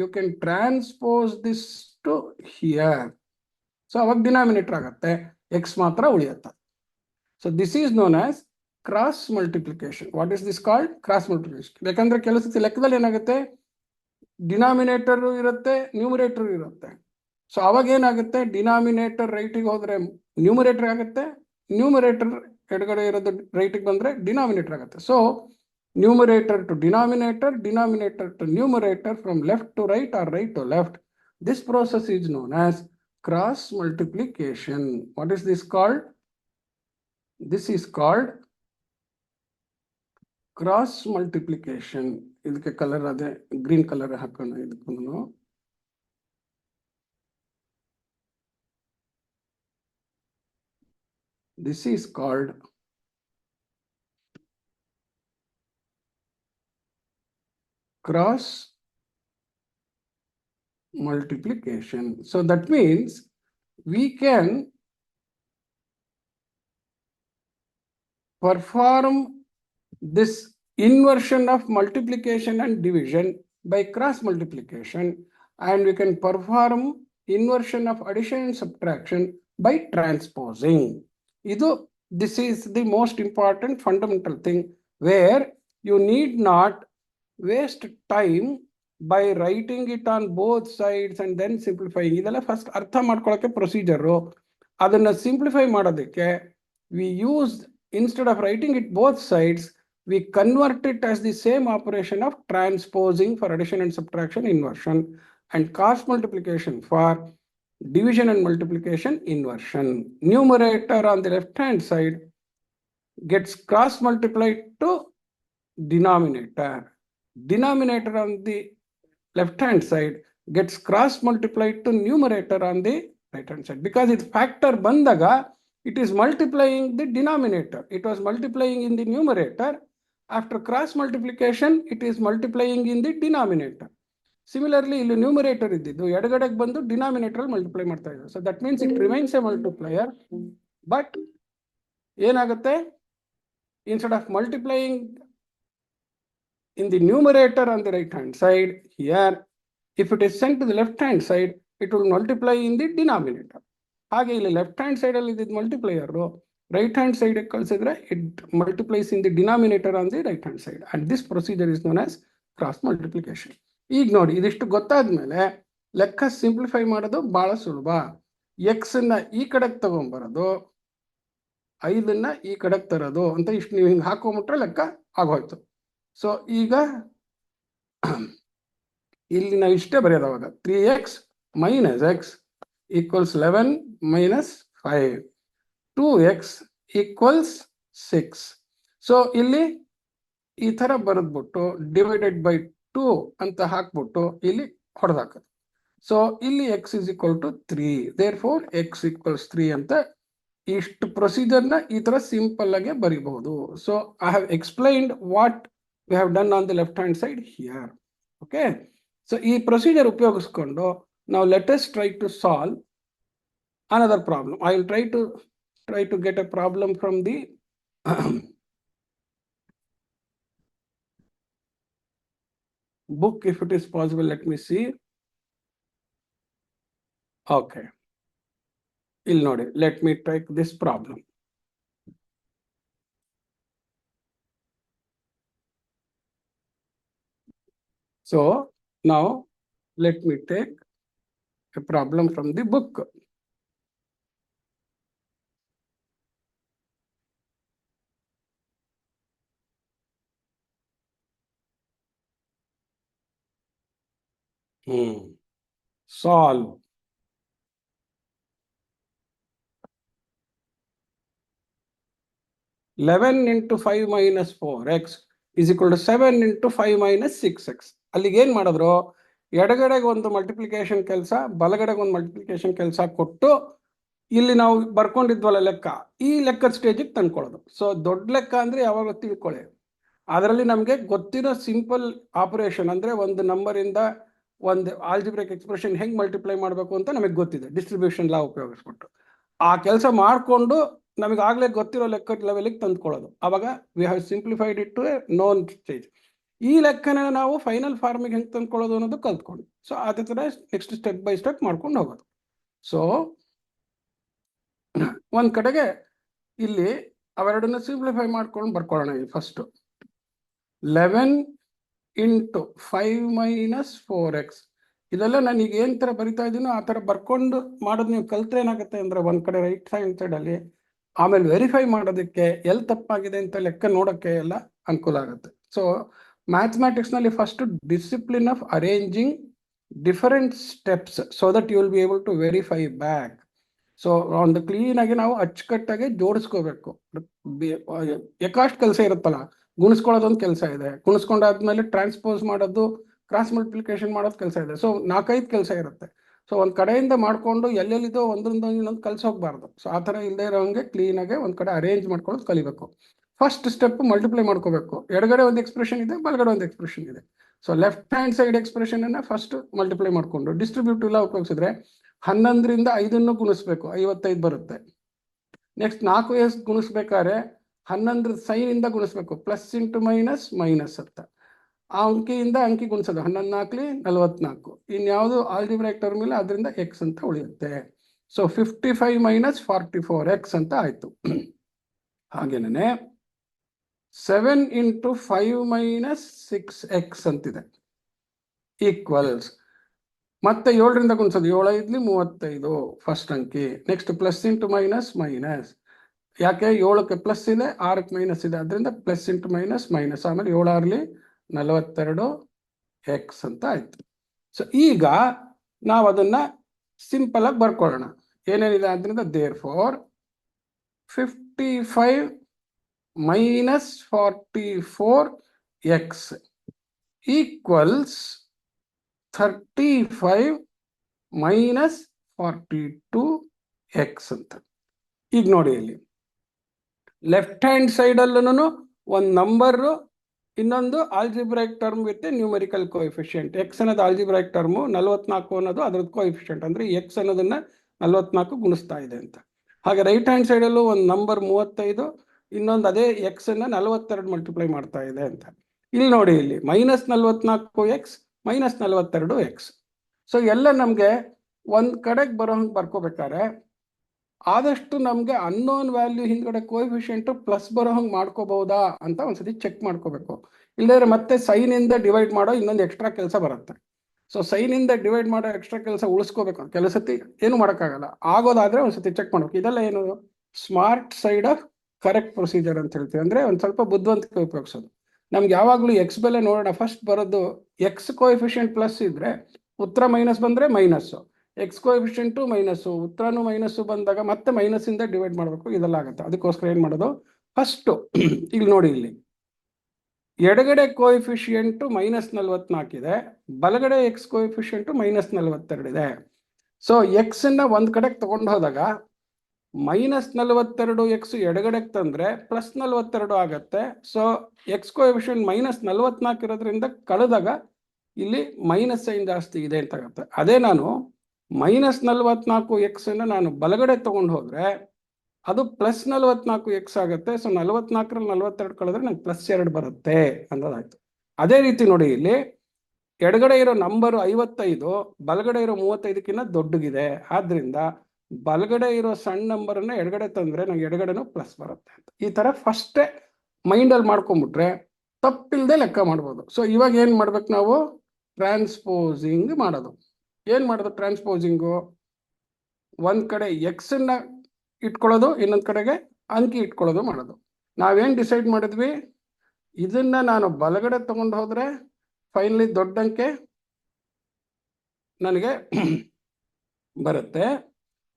you can transpose this to here. So ಅವಾಗ ಡಿನಾಮಿನೇಟರ್ ಆಗುತ್ತೆ, ಎಕ್ಸ್ ಮಾತ್ರ ಉಳಿಯುತ್ತೆ. So this is known as cross multiplication. What is this called? Cross multiplication. ಯಾಕಂದ್ರೆ ಕೆಲವು ಸತಿ ಲೆಕ್ಕದಲ್ಲಿ ಏನಾಗುತ್ತೆ, ಡಿನಾಮಿನೇಟರ್ ಇರುತ್ತೆ, ನ್ಯೂಮರೇಟರ್ ಇರುತ್ತೆ. ಸೊ ಅವಾಗ ಏನಾಗುತ್ತೆ, ಡಿನಾಮಿನೇಟರ್ ರೈಟಿಗೆ ಹೋದ್ರೆ ನ್ಯೂಮರೇಟರ್ ಆಗುತ್ತೆ, ನ್ಯೂಮರೇಟರ್ ಎಡಗಡೆ ಇರೋದು ರೈಟಿಗೆ ಬಂದ್ರೆ ಡಿನಾಮಿನೇಟರ್ ಆಗುತ್ತೆ. So numerator to denominator, denominator to numerator, from left to right or right to left. This process is known as cross multiplication. What is this called? This is called cross multiplication. ಇದಕ್ಕೆ colour ಅದೇ green colour ಹಾಕೋಣ. ಇದಕ್ಕೂ this is called cross multiplication. So that means we can perform this inversion of multiplication and division by cross multiplication, and we can perform inversion of addition and subtraction by transposing. This is the most important fundamental thing, where you need not waste time by writing it on both sides and then simplifying. ಇದೆಲ್ಲ first ಅರ್ಥ ಮಾಡ್ಕೊಳ್ಳೋಕೆ procedure. ಅದನ್ನ simplify ಮಾಡೋದಕ್ಕೆ we used, instead of writing it both sides, we convert it as the same operation of transposing for addition and subtraction, inversion, and cross multiplication for division and multiplication, inversion. Numerator on the left hand side gets cross multiplied to denominator. Denominator on the left hand side gets cross multiplied to numerator on the right hand side. Because its factor bandaga, it is multiplying the denominator. It was multiplying in the numerator. After cross multiplication, it is multiplying in the denominator. Similarly, ಇಲ್ಲಿ numerator ಇದ್ದಿದ್ದು ಎಡಗಡೆಗೆ ಬಂದು denominator multiply ಮಾಡ್ತಾ ಇದೆ. So that means it remains a multiplier, but ಏನಾಗುತ್ತೆ, instead of multiplying in the numerator on the right hand side, here if it is sent to the left hand side, it will multiply in the denominator. ಹಾಗೆ ಇಲ್ಲಿ left hand side ಅಲ್ಲಿ ಇದ್ದಿದ್ದು multiplier right hand side ಕಳಿಸಿದ್ರೆ it multiplies in the denominator on the right hand side, and this procedure is known as cross multiplication. ಈಗ ನೋಡಿ, ಇದಿಷ್ಟು ಗೊತ್ತಾದ್ಮೇಲೆ ಲೆಕ್ಕ simplify ಮಾಡೋದು ಬಹಳ ಸುಲಭ. ಎಕ್ಸ್ ನ ಈ ಕಡೆಗೆ ತಗೊಂಡ್ಬರೋದು, 5ನ್ನ ಈ ಕಡೆಗೆ ತರೋದು ಅಂತ ಇಷ್ಟು ನೀವು ಹಿಂಗೆ ಹಾಕೊಂಡ್ಬಿಟ್ರೆ ಲೆಕ್ಕ ಆಗೋಯ್ತು. ಸೊ ಈಗ ಇಲ್ಲಿ ನಾವು ಇಷ್ಟೇ ಬರೆಯೋದು. ಅವಾಗ 3x minus x equals 11 minus 5, 2x equals 6. So ಇಲ್ಲಿ ಈ ತರ ಬರೆದ್ಬಿಟ್ಟು ಡಿವೈಡೆಡ್ ಬೈ 2 ಅಂತ ಹಾಕ್ಬಿಟ್ಟು ಇಲ್ಲಿ ಹೊಡೆದಾಕೋದು. ಸೊ ಇಲ್ಲಿ x is equal to 3, therefore x equals 3 ಅಂತ ಇಷ್ಟು ಪ್ರೊಸೀಜರ್ನ ಈ ತರ ಸಿಂಪಲ್ ಆಗಿ ಬರೀಬಹುದು. So I have explained what we have done on the left hand side here. Okay, so ee procedure upayogiskondo now let us try to solve another problem. I will try to get a problem from the book if it is possible. Let me see. Okay, ಇಲ್ಲಿ ನೋಡಿ, let me take this problem. So now let me take a problem from the book. Solve. (11 into 5 minus 4x is equal to 7 into 5 minus 6x. ಅಲ್ಲಿಗೆ ಏನ್ ಮಾಡಿದ್ರು, ಎಡಗಡೆಗೆ ಒಂದು multiplication ಕೆಲಸ, ಬಲಗಡೆಗೆ ಒಂದು multiplication ಕೆಲಸ ಕೊಟ್ಟು ಇಲ್ಲಿ ನಾವು ಬರ್ಕೊಂಡಿದ್ವಲ್ಲ ಲೆಕ್ಕ, ಈ ಲೆಕ್ಕದ ಸ್ಟೇಜಿಗೆ ತಂದ್ಕೊಳ್ಳೋದು. ಸೊ ದೊಡ್ಡ ಲೆಕ್ಕ ಅಂದರೆ ಯಾವಾಗ ತಿಳ್ಕೊಳ್ಳಿ, ಅದರಲ್ಲಿ ನಮಗೆ ಗೊತ್ತಿರೋ ಸಿಂಪಲ್ ಆಪರೇಷನ್ ಅಂದರೆ ಒಂದು ನಂಬರಿಂದ ಒಂದು ಆಲ್ಜಿಬ್ರಿಕ್ ಎಕ್ಸ್ಪ್ರೆಷನ್ ಹೆಂಗೆ ಮಲ್ಟಿಪ್ಲೈ ಮಾಡಬೇಕು ಅಂತ ನಮಗೆ ಗೊತ್ತಿದೆ, ಡಿಸ್ಟ್ರಿಬ್ಯೂಷನ್ ಲಾ ಉಪಯೋಗಿಸ್ಬಿಟ್ಟು. ಆ ಕೆಲಸ ಮಾಡಿಕೊಂಡು ನಮಗೆ ಆಗಲೇ ಗೊತ್ತಿರೋ ಲೆಕ್ಕದ ಲೆವೆಲಿಗೆ ತಂದ್ಕೊಳ್ಳೋದು. ಆವಾಗ we have simplified it to a known stage. ಈ ಲೆಕ್ಕನ ನಾವು ಫೈನಲ್ ಫಾರ್ಮಿಗೆ ಹೆಂಗೆ ತಂದ್ಕೊಳ್ಳೋದು ಅನ್ನೋದು ಕಲ್ತ್ಕೊಂಡು, ಸೊ ಅದೇ ಥರ ನೆಕ್ಸ್ಟ್ ಸ್ಟೆಪ್ ಬೈ ಸ್ಟೆಪ್ ಮಾಡ್ಕೊಂಡು ಹೋಗೋದು. ಸೊ ಒಂದು ಕಡೆಗೆ ಇಲ್ಲಿ ಅವೆರಡನ್ನ ಸಿಂಪ್ಲಿಫೈ ಮಾಡ್ಕೊಂಡು ಬರ್ಕೊಳ್ಳೋಣ. ಫಸ್ಟು 11 ಇಂಟು 5 - 4x, ಇದೆಲ್ಲ ನನಗೆ ಏನು ಥರ ಬರಿತಾ ಇದ್ದೀನೋ ಆ ಥರ ಬರ್ಕೊಂಡು ಮಾಡೋದು ನೀವು ಕಲ್ತ್ರೆ ಏನಾಗುತ್ತೆ ಅಂದರೆ, ಒಂದು ಕಡೆ ರೈಟ್ ಹ್ಯಾಂಡ್ ಸೈಡಲ್ಲಿ ಆಮೇಲೆ ವೆರಿಫೈ ಮಾಡೋದಕ್ಕೆ ಎಲ್ಲಿ ತಪ್ಪಾಗಿದೆ ಅಂತ ಲೆಕ್ಕ ನೋಡೋಕ್ಕೆ ಎಲ್ಲ ಅನುಕೂಲ ಆಗುತ್ತೆ. ಸೊ ಮ್ಯಾಥಮೆಟಿಕ್ಸ್ನಲ್ಲಿ first discipline of arranging different steps so that you will be able to verify back. So ಒಂದು ಕ್ಲೀನಾಗಿ ನಾವು ಅಚ್ಚುಕಟ್ಟಾಗಿ ಜೋಡಿಸ್ಕೋಬೇಕು. ಎಕಾಸ್ಟ್ ಕೆಲಸ ಇರುತ್ತಲ್ಲ, ಗುಣಿಸ್ಕೊಳ್ಳೋದೊಂದು ಕೆಲಸ ಇದೆ, ಗುಣಿಸ್ಕೊಂಡಾದ್ಮೇಲೆ ಟ್ರಾನ್ಸ್ಪೋಸ್ ಮಾಡೋದು, ಕ್ರಾಸ್ ಮಲ್ಟಿಪ್ಲಿಕೇಶನ್ ಮಾಡೋದು ಕೆಲಸ ಇದೆ. ಸೊ 4-5 ಕೆಲಸ ಇರುತ್ತೆ. ಸೊ ಒಂದು ಕಡೆಯಿಂದ ಮಾಡಿಕೊಂಡು ಎಲ್ಲೆಲ್ಲಿದೋ ಒಂದೊಂದು ಇನ್ನೊಂದು ಕಲ್ಸಿ ಹೋಗಬಾರ್ದು. ಸೊ ಆ ಥರ ಇಲ್ಲದೆ ಇರೋಂಗೆ ಕ್ಲೀನಾಗಿ ಒಂದು ಕಡೆ ಅರೇಂಜ್ ಮಾಡ್ಕೊಳ್ಳೋದು ಕಲಿಬೇಕು. ಫಸ್ಟ್ ಸ್ಟೆಪ್ ಮಲ್ಟಿಪ್ಲೈ ಮಾಡ್ಕೋಬೇಕು. ಎಡಗಡೆ ಒಂದು ಎಕ್ಸ್ಪ್ರೆಷನ್ ಇದೆ, ಬಲಗಡೆ ಒಂದು ಎಕ್ಸ್ಪ್ರೆಷನ್ ಇದೆ. So left hand side expression ಅನ್ನ ಫಸ್ಟ್ ಮಲ್ಟಿಪ್ಲೈ ಮಾಡಿಕೊಂಡು ಡಿಸ್ಟ್ರಿಬ್ಯೂಟಿವ್ ಲಾ ಉಪಯೋಗಿಸಿದ್ರೆ 11ರಿಂದ 5 ಗುಣಿಸ್ಬೇಕು, 55 ಬರುತ್ತೆ. ನೆಕ್ಸ್ಟ್ 4s ಗುಣಿಸ್ಬೇಕಾದ್ರೆ 11 ಸೈನಿಂದ ಗುಣಿಸ್ಬೇಕು, ಪ್ಲಸ್ ಇಂಟು ಮೈನಸ್ ಮೈನಸ್ ಅಂತ. ಆ ಅಂಕಿಯಿಂದ ಅಂಕಿ ಗುಣಿಸೋದು, 11 × 4 = 44. ಇನ್ಯಾವುದು ಆಲ್ಜಿಬ್ರಾಯಿಕ್ ಟರ್ಮ್ ಇಲ್ಲ, ಅದರಿಂದ ಎಕ್ಸ್ ಅಂತ ಉಳಿಯುತ್ತೆ. ಸೊ 55 - 44x ಅಂತ ಆಯಿತು. ಹಾಗೇನೆ 7 × 5 - 6x ಅಂತಿದೆ, ಈಕ್ವಲ್ಸ್. ಮತ್ತೆ 7ರಿಂದ ಗುಣಿಸೋದು, 7 × 5 = 35 ಫಸ್ಟ್ ಅಂಕಿ. Next plus into minus minus, ಯಾಕೆ 7ಕ್ಕೆ ಪ್ಲಸ್ ಇದೆ 6ಕ್ಕೆ ಮೈನಸ್ ಇದೆ, ಅದರಿಂದ ಪ್ಲಸ್ ಇಂಟು ಮೈನಸ್ ಮೈನಸ್. ಆಮೇಲೆ 7 × 6 = 42x ಅಂತ ಆಯ್ತು. ಸೊ ಈಗ ನಾವು ಅದನ್ನ ಸಿಂಪಲ್ ಆಗಿ ಬರ್ಕೊಳ್ಳೋಣ. ಏನೇನಿದೆ ಅದರಿಂದ, there for 55 - 44x equals 35 - 42x ಅಂತ. ಈಗ ನೋಡಿ, ಇಲ್ಲಿ ಲೆಫ್ಟ್ ಹ್ಯಾಂಡ್ ಸೈಡಲ್ಲೂ ಒಂದು ನಂಬರು, ಇನ್ನೊಂದು algebraic term with numerical coefficient. X ಅನ್ನೋದು ಆಲ್ಜಿಬ್ರಾಯಿಕ್ ಟರ್ಮು, 44 ಅನ್ನೋದು ಅದ್ರದ್ದು ಕೋಎಫಿಷಿಯಂಟ್, ಅಂದರೆ ಎಕ್ಸ್ ಅನ್ನೋದನ್ನ 44 ಗುಣಿಸ್ತಾ ಇದೆ ಅಂತ. ಹಾಗೆ ರೈಟ್ ಹ್ಯಾಂಡ್ ಸೈಡಲ್ಲೂ ಒಂದು ನಂಬರ್ 35, ಇನ್ನೊಂದು ಅದೇ ಎಕ್ಸ್ ಅನ್ನ 42 ಮಲ್ಟಿಪ್ಲೈ ಮಾಡ್ತಾ ಇದೆ ಅಂತ. ಇಲ್ಲಿ ನೋಡಿ, ಇಲ್ಲಿ -44x -42x. ಸೊ ಎಲ್ಲ ನಮಗೆ ಒಂದು ಕಡೆಗೆ ಬರೋ ಹಂಗೆ ಬರ್ಕೋಬೇಕಾದ್ರೆ ಆದಷ್ಟು ನಮಗೆ ಅನ್ನೋನ್ ವ್ಯಾಲ್ಯೂ ಹಿಂದ್ಗಡೆ ಕೋಎಫಿಷಿಯಂಟು ಪ್ಲಸ್ ಬರೋ ಹಂಗೆ ಮಾಡ್ಕೋಬಹುದಾ ಅಂತ ಒಂದ್ಸತಿ ಚೆಕ್ ಮಾಡ್ಕೋಬೇಕು. ಇಲ್ಲದ್ರೆ ಮತ್ತೆ ಸೈನಿಂದ ಡಿವೈಡ್ ಮಾಡೋ ಇನ್ನೊಂದು ಎಕ್ಸ್ಟ್ರಾ ಕೆಲಸ ಬರುತ್ತೆ. ಸೊ ಸೈನಿಂದ ಡಿವೈಡ್ ಮಾಡೋ ಎಕ್ಸ್ಟ್ರಾ ಕೆಲಸ ಉಳಿಸ್ಕೋಬೇಕು. ಕೆಲಸತಿ ಏನು ಮಾಡೋಕ್ಕಾಗಲ್ಲ, ಆಗೋದಾದ್ರೆ ಒಂದ್ಸತಿ ಚೆಕ್ ಮಾಡ್ಬೇಕು. ಇದೆಲ್ಲ ಏನು smart side of correct procedure ಅಂತ ಹೇಳ್ತೀವಿ. ಅಂದರೆ ಒಂದು ಸ್ವಲ್ಪ ಬುದ್ಧಿವಂತಿಕೆ ಉಪಯೋಗಿಸೋದು. ನಮ್ಗೆ ಯಾವಾಗಲೂ ಎಕ್ಸ್ ಬೆಲೆ ನೋಡೋಣ, ಫಸ್ಟ್ ಬರೋದು ಎಕ್ಸ್ ಕೋಎಫಿಷಿಯಂಟ್ ಪ್ಲಸ್ ಇದ್ರೆ ಉತ್ತರ ಮೈನಸ್ ಬಂದರೆ ಮೈನಸ್ಸು, ಎಕ್ಸ್ ಕೋಎಫಿಷಿಯಂಟು ಮೈನಸ್ಸು, ಉತ್ತರನೂ ಮೈನಸ್ಸು ಬಂದಾಗ ಮತ್ತೆ ಮೈನಸ್ಸಿಂದ ಡಿವೈಡ್ ಮಾಡಬೇಕು. ಇದೆಲ್ಲ ಆಗುತ್ತೆ. ಅದಕ್ಕೋಸ್ಕರ ಏನು ಮಾಡೋದು, ಫಸ್ಟು ಇಲ್ಲಿ ನೋಡಿ, ಇಲ್ಲಿ ಎಡಗಡೆ ಕೋಎಫಿಷಿಯಂಟು -44 ಇದೆ, ಬಲಗಡೆ ಎಕ್ಸ್ ಕೋಎಫಿಷಿಯಂಟು -42 ಇದೆ. ಸೊ ಎಕ್ಸನ್ನ ಒಂದು ಕಡೆಗೆ ತಗೊಂಡು ಹೋದಾಗ -42x ಎಡಗಡೆಗೆ ತಂದರೆ +42 ಆಗುತ್ತೆ. ಸೊ ಎಕ್ಸ್ ಕೋಎಫಿಷಿಯಂಟ್ -44 ಇರೋದ್ರಿಂದ ಕಳೆದಾಗ ಇಲ್ಲಿ ಮೈನಸ್ ಸೈನ್ ಜಾಸ್ತಿ ಇದೆ ಅಂತ ಆಗುತ್ತೆ. ಅದೇ ನಾನು -44x ಅನ್ನು ನಾನು ಬಲಗಡೆ ತಗೊಂಡು ಹೋದರೆ ಅದು +44x ಆಗುತ್ತೆ. ಸೊ 44ರಲ್ಲಿ 42 ಕಳೆದ್ರೆ ನಂಗೆ +2 ಬರುತ್ತೆ ಅನ್ನೋದಾಯ್ತು. ಅದೇ ರೀತಿ ನೋಡಿ, ಇಲ್ಲಿ ಎಡಗಡೆ ಇರೋ ನಂಬರು 55, ಬಲಗಡೆ ಇರೋ 35ಕ್ಕಿಂತ ದೊಡ್ಡಗಿದೆ. ಆದ್ರಿಂದ ಬಲಗಡೆ ಇರೋ ಸಣ್ಣ ನಂಬರನ್ನ ಎಡಗಡೆ ತಂದ್ರೆ ನಂಗೆ ಎಡಗಡೆನೂ ಪ್ಲಸ್ ಬರುತ್ತೆ ಅಂತ. ಈ ತರ ಫಸ್ಟೇ ಮೈಂಡಲ್ಲಿ ಮಾಡ್ಕೊಂಡ್ಬಿಟ್ರೆ ತಪ್ಪಿಲ್ಲದೆ ಲೆಕ್ಕ ಮಾಡ್ಬೋದು. ಸೊ ಇವಾಗ ಏನು ಮಾಡ್ಬೇಕು ನಾವು, ಟ್ರಾನ್ಸ್ಪೋಸಿಂಗ್ ಮಾಡೋದು. ಏನು ಮಾಡೋದು ಟ್ರಾನ್ಸ್ಪೋಸಿಂಗು, ಒಂದು ಕಡೆ ಎಕ್ಸನ್ನ ಇಟ್ಕೊಳ್ಳೋದು, ಇನ್ನೊಂದು ಕಡೆಗೆ ಅಂಕಿ ಇಟ್ಕೊಳ್ಳೋದು ಮಾಡೋದು. ನಾವೇನು ಡಿಸೈಡ್ ಮಾಡಿದ್ವಿ, ಇದನ್ನ ನಾನು ಬಲಗಡೆ ತಗೊಂಡು ಹೋದರೆ ಫೈನಲಿ ದೊಡ್ಡ ಅಂಕೆ ನನಗೆ ಬರುತ್ತೆ.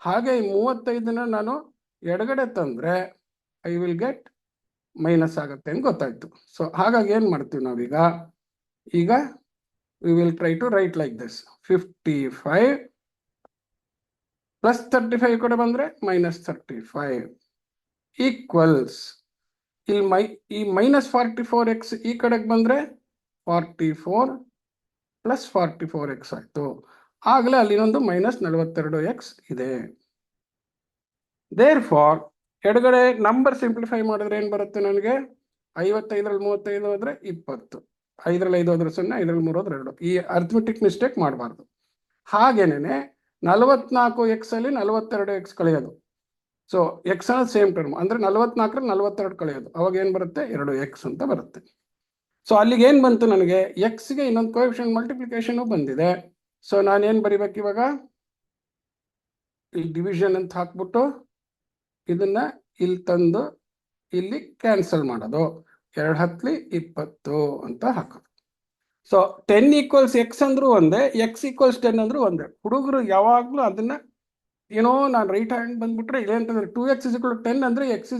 ಹಾಗೆ 35ನ ನಾನು ಎಡಗಡೆ ತಂದರೆ ಐ ವಿಲ್ ಗೆಟ್ ಮೈನಸ್ ಆಗುತ್ತೆ ಅಂತ ಗೊತ್ತಾಯ್ತು. ಸೊ ಹಾಗಾಗಿ ಏನು ಮಾಡ್ತೀವಿ ನಾವೀಗ, ಈಗ we will try to write like this. 55 plus 35 ಕಡೆ ಬಂದ್ರೆ minus 35 equals ಈ minus 44x ಈ ಕಡೆಗೆ ಬಂದ್ರೆ 44 plus 44x ಆಯ್ತು. ಆಗಲೇ ಅಲ್ಲಿ ಇನ್ನೊಂದು minus 42x ಇದೆ. Therefore ಎಡಗಡೆ ನಂಬರ್ ಸಿಂಪ್ಲಿಫೈ ಮಾಡಿದ್ರೆ ಏನ್ ಬರುತ್ತೆ ನನಗೆ? 55ರಲ್ಲಿ 35 ಹೋದ್ರೆ 20, 5ರಲ್ಲಿ 5 ಹೋದ್ರೆ 0, 5ರಲ್ಲಿ 3 ಹೋದ್ರೆ 2. ಈ ಅರ್ಥಮೆಟಿಕ್ ಮಿಸ್ಟೇಕ್ ಮಾಡಬಾರ್ದು. ಹಾಗೇನೆ 44x ಅಲ್ಲಿ 42x ಕಳೆಯೋದು. ಸೊ ಎಕ್ಸ್ ಅನ್ನೋದು ಸೇಮ್ ಟರ್ಮ್, ಅಂದ್ರೆ 44ರಲ್ಲಿ 42 ಕಳೆಯೋದು, ಅವಾಗ ಏನ್ ಬರುತ್ತೆ? 2x ಅಂತ ಬರುತ್ತೆ. ಸೊ ಅಲ್ಲಿಗೆ ಏನ್ ಬಂತು ನನಗೆ? ಎಕ್ಸ್ಗೆ ಇನ್ನೊಂದು ಕೋಎಫಿಷಿಯಂಟ್ ಮಲ್ಟಿಪ್ಲಿಕೇಶನ್ ಬಂದಿದೆ. ಸೊ ನಾನೇನ್ ಬರಿಬೇಕು ಇವಾಗ? ಇಲ್ಲಿ ಡಿವಿಷನ್ ಅಂತ ಹಾಕ್ಬಿಟ್ಟು ಇದನ್ನ ಇಲ್ಲಿ ತಂದು ಇಲ್ಲಿ ಕ್ಯಾನ್ಸಲ್ ಮಾಡೋದು. 2 10 20 ಅಂತ ಹಾಕೋದು. ಸೊ 10 ಈಕ್ವಲ್ಸ್ ಎಕ್ಸ್ ಅಂದ್ರೂ ಒಂದೇ, ಎಕ್ಸ್ ಈಕ್ವಲ್ಸ್ 10 ಅಂದ್ರೂ ಒಂದೇ. ಹುಡುಗರು ಯಾವಾಗ್ಲೂ ಅದನ್ನ ಏನೋ ನಾನು ರೈಟ್ ಹ್ಯಾಂಡ್ ಬಂದ್ಬಿಟ್ರೆ ಇದೆ ಅಂತಂದ್ರೆ 2x = 10 ಅಂದ್ರೆ x =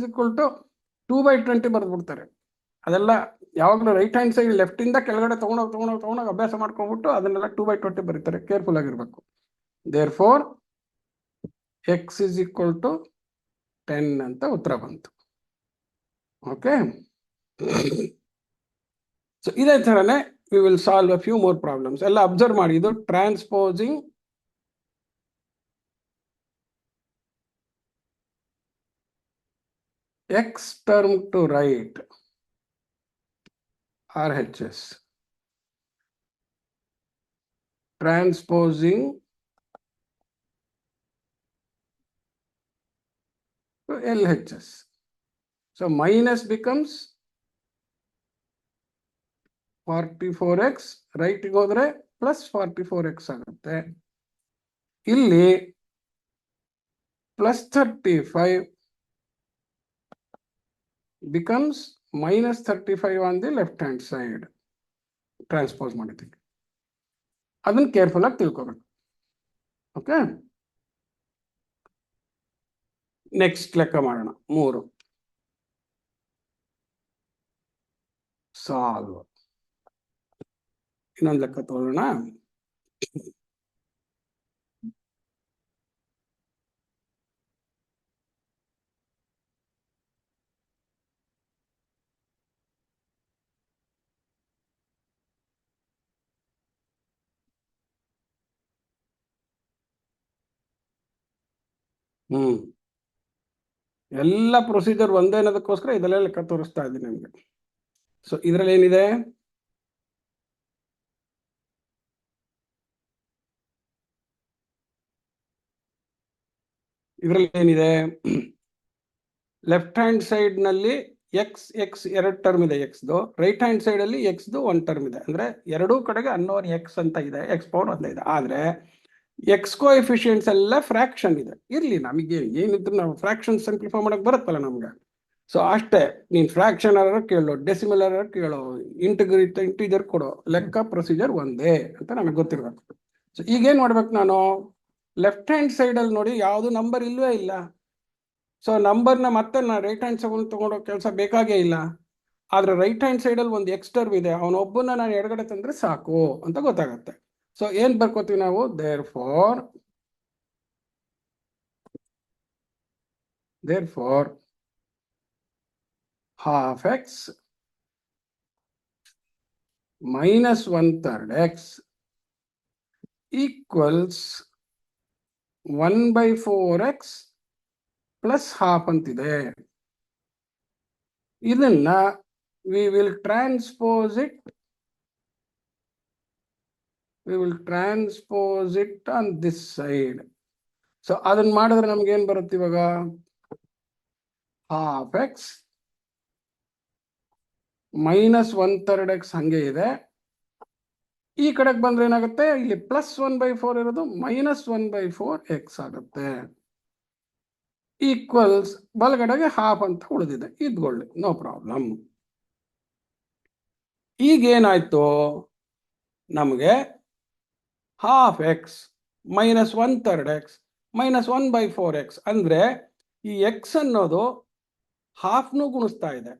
2/20 ಬರೆದ್ಬಿಡ್ತಾರೆ. ಅದೆಲ್ಲ ಯಾವಾಗಲೂ ರೈಟ್ ಹ್ಯಾಂಡ್ ಸೈಡ್ ಲೆಫ್ಟ್ ಇಂದ ಕೆಳಗಡೆ ತಗೊಂಡೋಗಿ ಅಭ್ಯಾಸ ಮಾಡ್ಕೊಂಡ್ಬಿಟ್ಟು ಅದನ್ನೆಲ್ಲ 2/20 ಬರೀತಾರೆ. ಕೇರ್ಫುಲ್ ಆಗಿರ್ಬೇಕು. ದೇರ್ಫೋರ್ x = 10 ಅಂತ ಉತ್ತರ ಬಂತು. ಓಕೆ, ಸೊ ಇದೇ ಥರನೇ we will solve a few more problems. ಎಲ್ಲ ಅಬ್ಸರ್ವ್ ಮಾಡಿ. ಇದು ಟ್ರಾನ್ಸ್ಪೋಸಿಂಗ್ x term to right, RHS. Transposing to LHS. So minus becomes 44x, right ಗೆ ಹೋದ್ರೆ plus 44x ಆಗುತ್ತೆ. ಇಲ್ಲಿ plus 35 becomes minus 35 on the left hand side. Transpose ಮಾಡಿದ್ದೀವಿ. ಅದನ್ನ careful ಆಗಿ ತಿಳ್ಕೊಬೇಕು. ಓಕೆ, ನೆಕ್ಸ್ಟ್ ಲೆಕ್ಕ ಮಾಡೋಣ. 3 ಸಾಲ್ವ್. ಇನ್ನೊಂದು ಲೆಕ್ಕ ತಗೊಳ್ಳೋಣ. ಎಲ್ಲ ಪ್ರೊಸೀಜರ್ ಒಂದೇ ಅನ್ನೋದಕ್ಕೋಸ್ಕರ ಇದೆಲ್ಲ ಲೆಕ್ಕ ತೋರಿಸ್ತಾ ಇದ್ದೀನಿ ನಿಮಗೆ. ಸೊ ಇದರಲ್ಲಿ ಏನಿದೆ? ಲೆಫ್ಟ್ ಹ್ಯಾಂಡ್ ಸೈಡ್ ನಲ್ಲಿ ಎಕ್ಸ್ 2 ಟರ್ಮ್ ಇದೆ ಎಕ್ಸ್ದು, ರೈಟ್ ಹ್ಯಾಂಡ್ ಸೈಡ್ ಅಲ್ಲಿ ಎಕ್ಸ್ದು 1 ಟರ್ಮ್ ಇದೆ. ಅಂದ್ರೆ ಎರಡೂ ಕಡೆಗೆ ಅನ್ನೋನ್ ಎಕ್ಸ್ ಅಂತ ಇದೆ, x ಪವರ್ 1 ಇದೆ. ಆದ್ರೆ ಎಕ್ಸ್ ಕೋಎಫಿಷಿಯಂಟ್ಸ್ ಎಲ್ಲ ಫ್ರಾಕ್ಷನ್ ಇದೆ. ಇರ್ಲಿ, ನಮಗೆ ಏನಿದ್ರು ನಾವು ಫ್ರಾಕ್ಷನ್ ಸಿಂಪ್ಲಿಫೈ ಮಾಡಕ್ ಬರುತ್ತಲ್ಲ ನಮ್ಗೆ. ಸೊ ಅಷ್ಟೇ, ನೀನ್ ಫ್ರಾಕ್ಷನ್ ಕೇಳೋ, ಡೆಸಿಮಲ್ ಕೇಳೋ, ಇಂಟಿಜರ್ ಕೊಡೋ, ಲೆಕ್ಕ ಪ್ರೊಸೀಜರ್ ಒಂದೇ ಅಂತ ನಮಗೆ ಗೊತ್ತಿರ್ಬೇಕು. ಸೊ ಈಗೇನ್ ಮಾಡ್ಬೇಕು ನಾನು? ಲೆಫ್ಟ್ ಹ್ಯಾಂಡ್ ಸೈಡ್ ಅಲ್ಲಿ ನೋಡಿ ಯಾವ್ದು ನಂಬರ್ ಇಲ್ವೇ ಇಲ್ಲ. ಸೊ ನಂಬರ್ನ ಮತ್ತೆ ನಾನು ರೈಟ್ ಹ್ಯಾಂಡ್ ಸೈಡ್ ತಗೊಂಡೋ ಕೆಲಸ ಬೇಕಾಗೇ ಇಲ್ಲ. ಆದ್ರೆ ರೈಟ್ ಹ್ಯಾಂಡ್ ಸೈಡ್ ಅಲ್ಲಿ ಒಂದು ಎಕ್ಸ್ ಟರ್ಮ್ ಇದೆ, ಅವನೊಬ್ಬನ ನಾನು ಎಡಗಡೆ ತಂದ್ರೆ ಸಾಕು ಅಂತ ಗೊತ್ತಾಗತ್ತೆ. ಸೊ ಏನ್ ಬರ್ಕೋತೀವಿ ನಾವು? therefore half x minus 1/3 x equals 1/4x plus half ಅಂತಿದೆ. ಇದನ್ನ we will transpose it on this side. So ಅದನ್ನ ಮಾಡಿದ್ರೆ ನಮ್ಗೆ ಏನ್ ಬರುತ್ತೆ ಇವಾಗ? half x minus 1/3 x ಹಂಗೆ ಇದೆ. ಈ ಕಡೆಗೆ ಬಂದ್ರೆ ಏನಾಗುತ್ತೆ? ಇಲ್ಲಿ plus 1/4 ಇರೋದು minus 1/4 x ಆಗುತ್ತೆ. ಈಕ್ವಲ್ಸ್ ಬಲಗಡೆಗೆ ಹಾಫ್ ಅಂತ ಉಳಿದಿದೆ, ಇದ್ಕೊಳ್ಳಿ, ನೋ ಪ್ರಾಬ್ಲಮ್. ಈಗೇನಾಯ್ತು ನಮಗೆ? half x minus 1/3 x minus 1/4 x ಅಂದ್ರೆ ಈ x ಅನ್ನೋದು ಹಾಫ್ನು ಗುಣಿಸ್ತಾ ಇದೆ,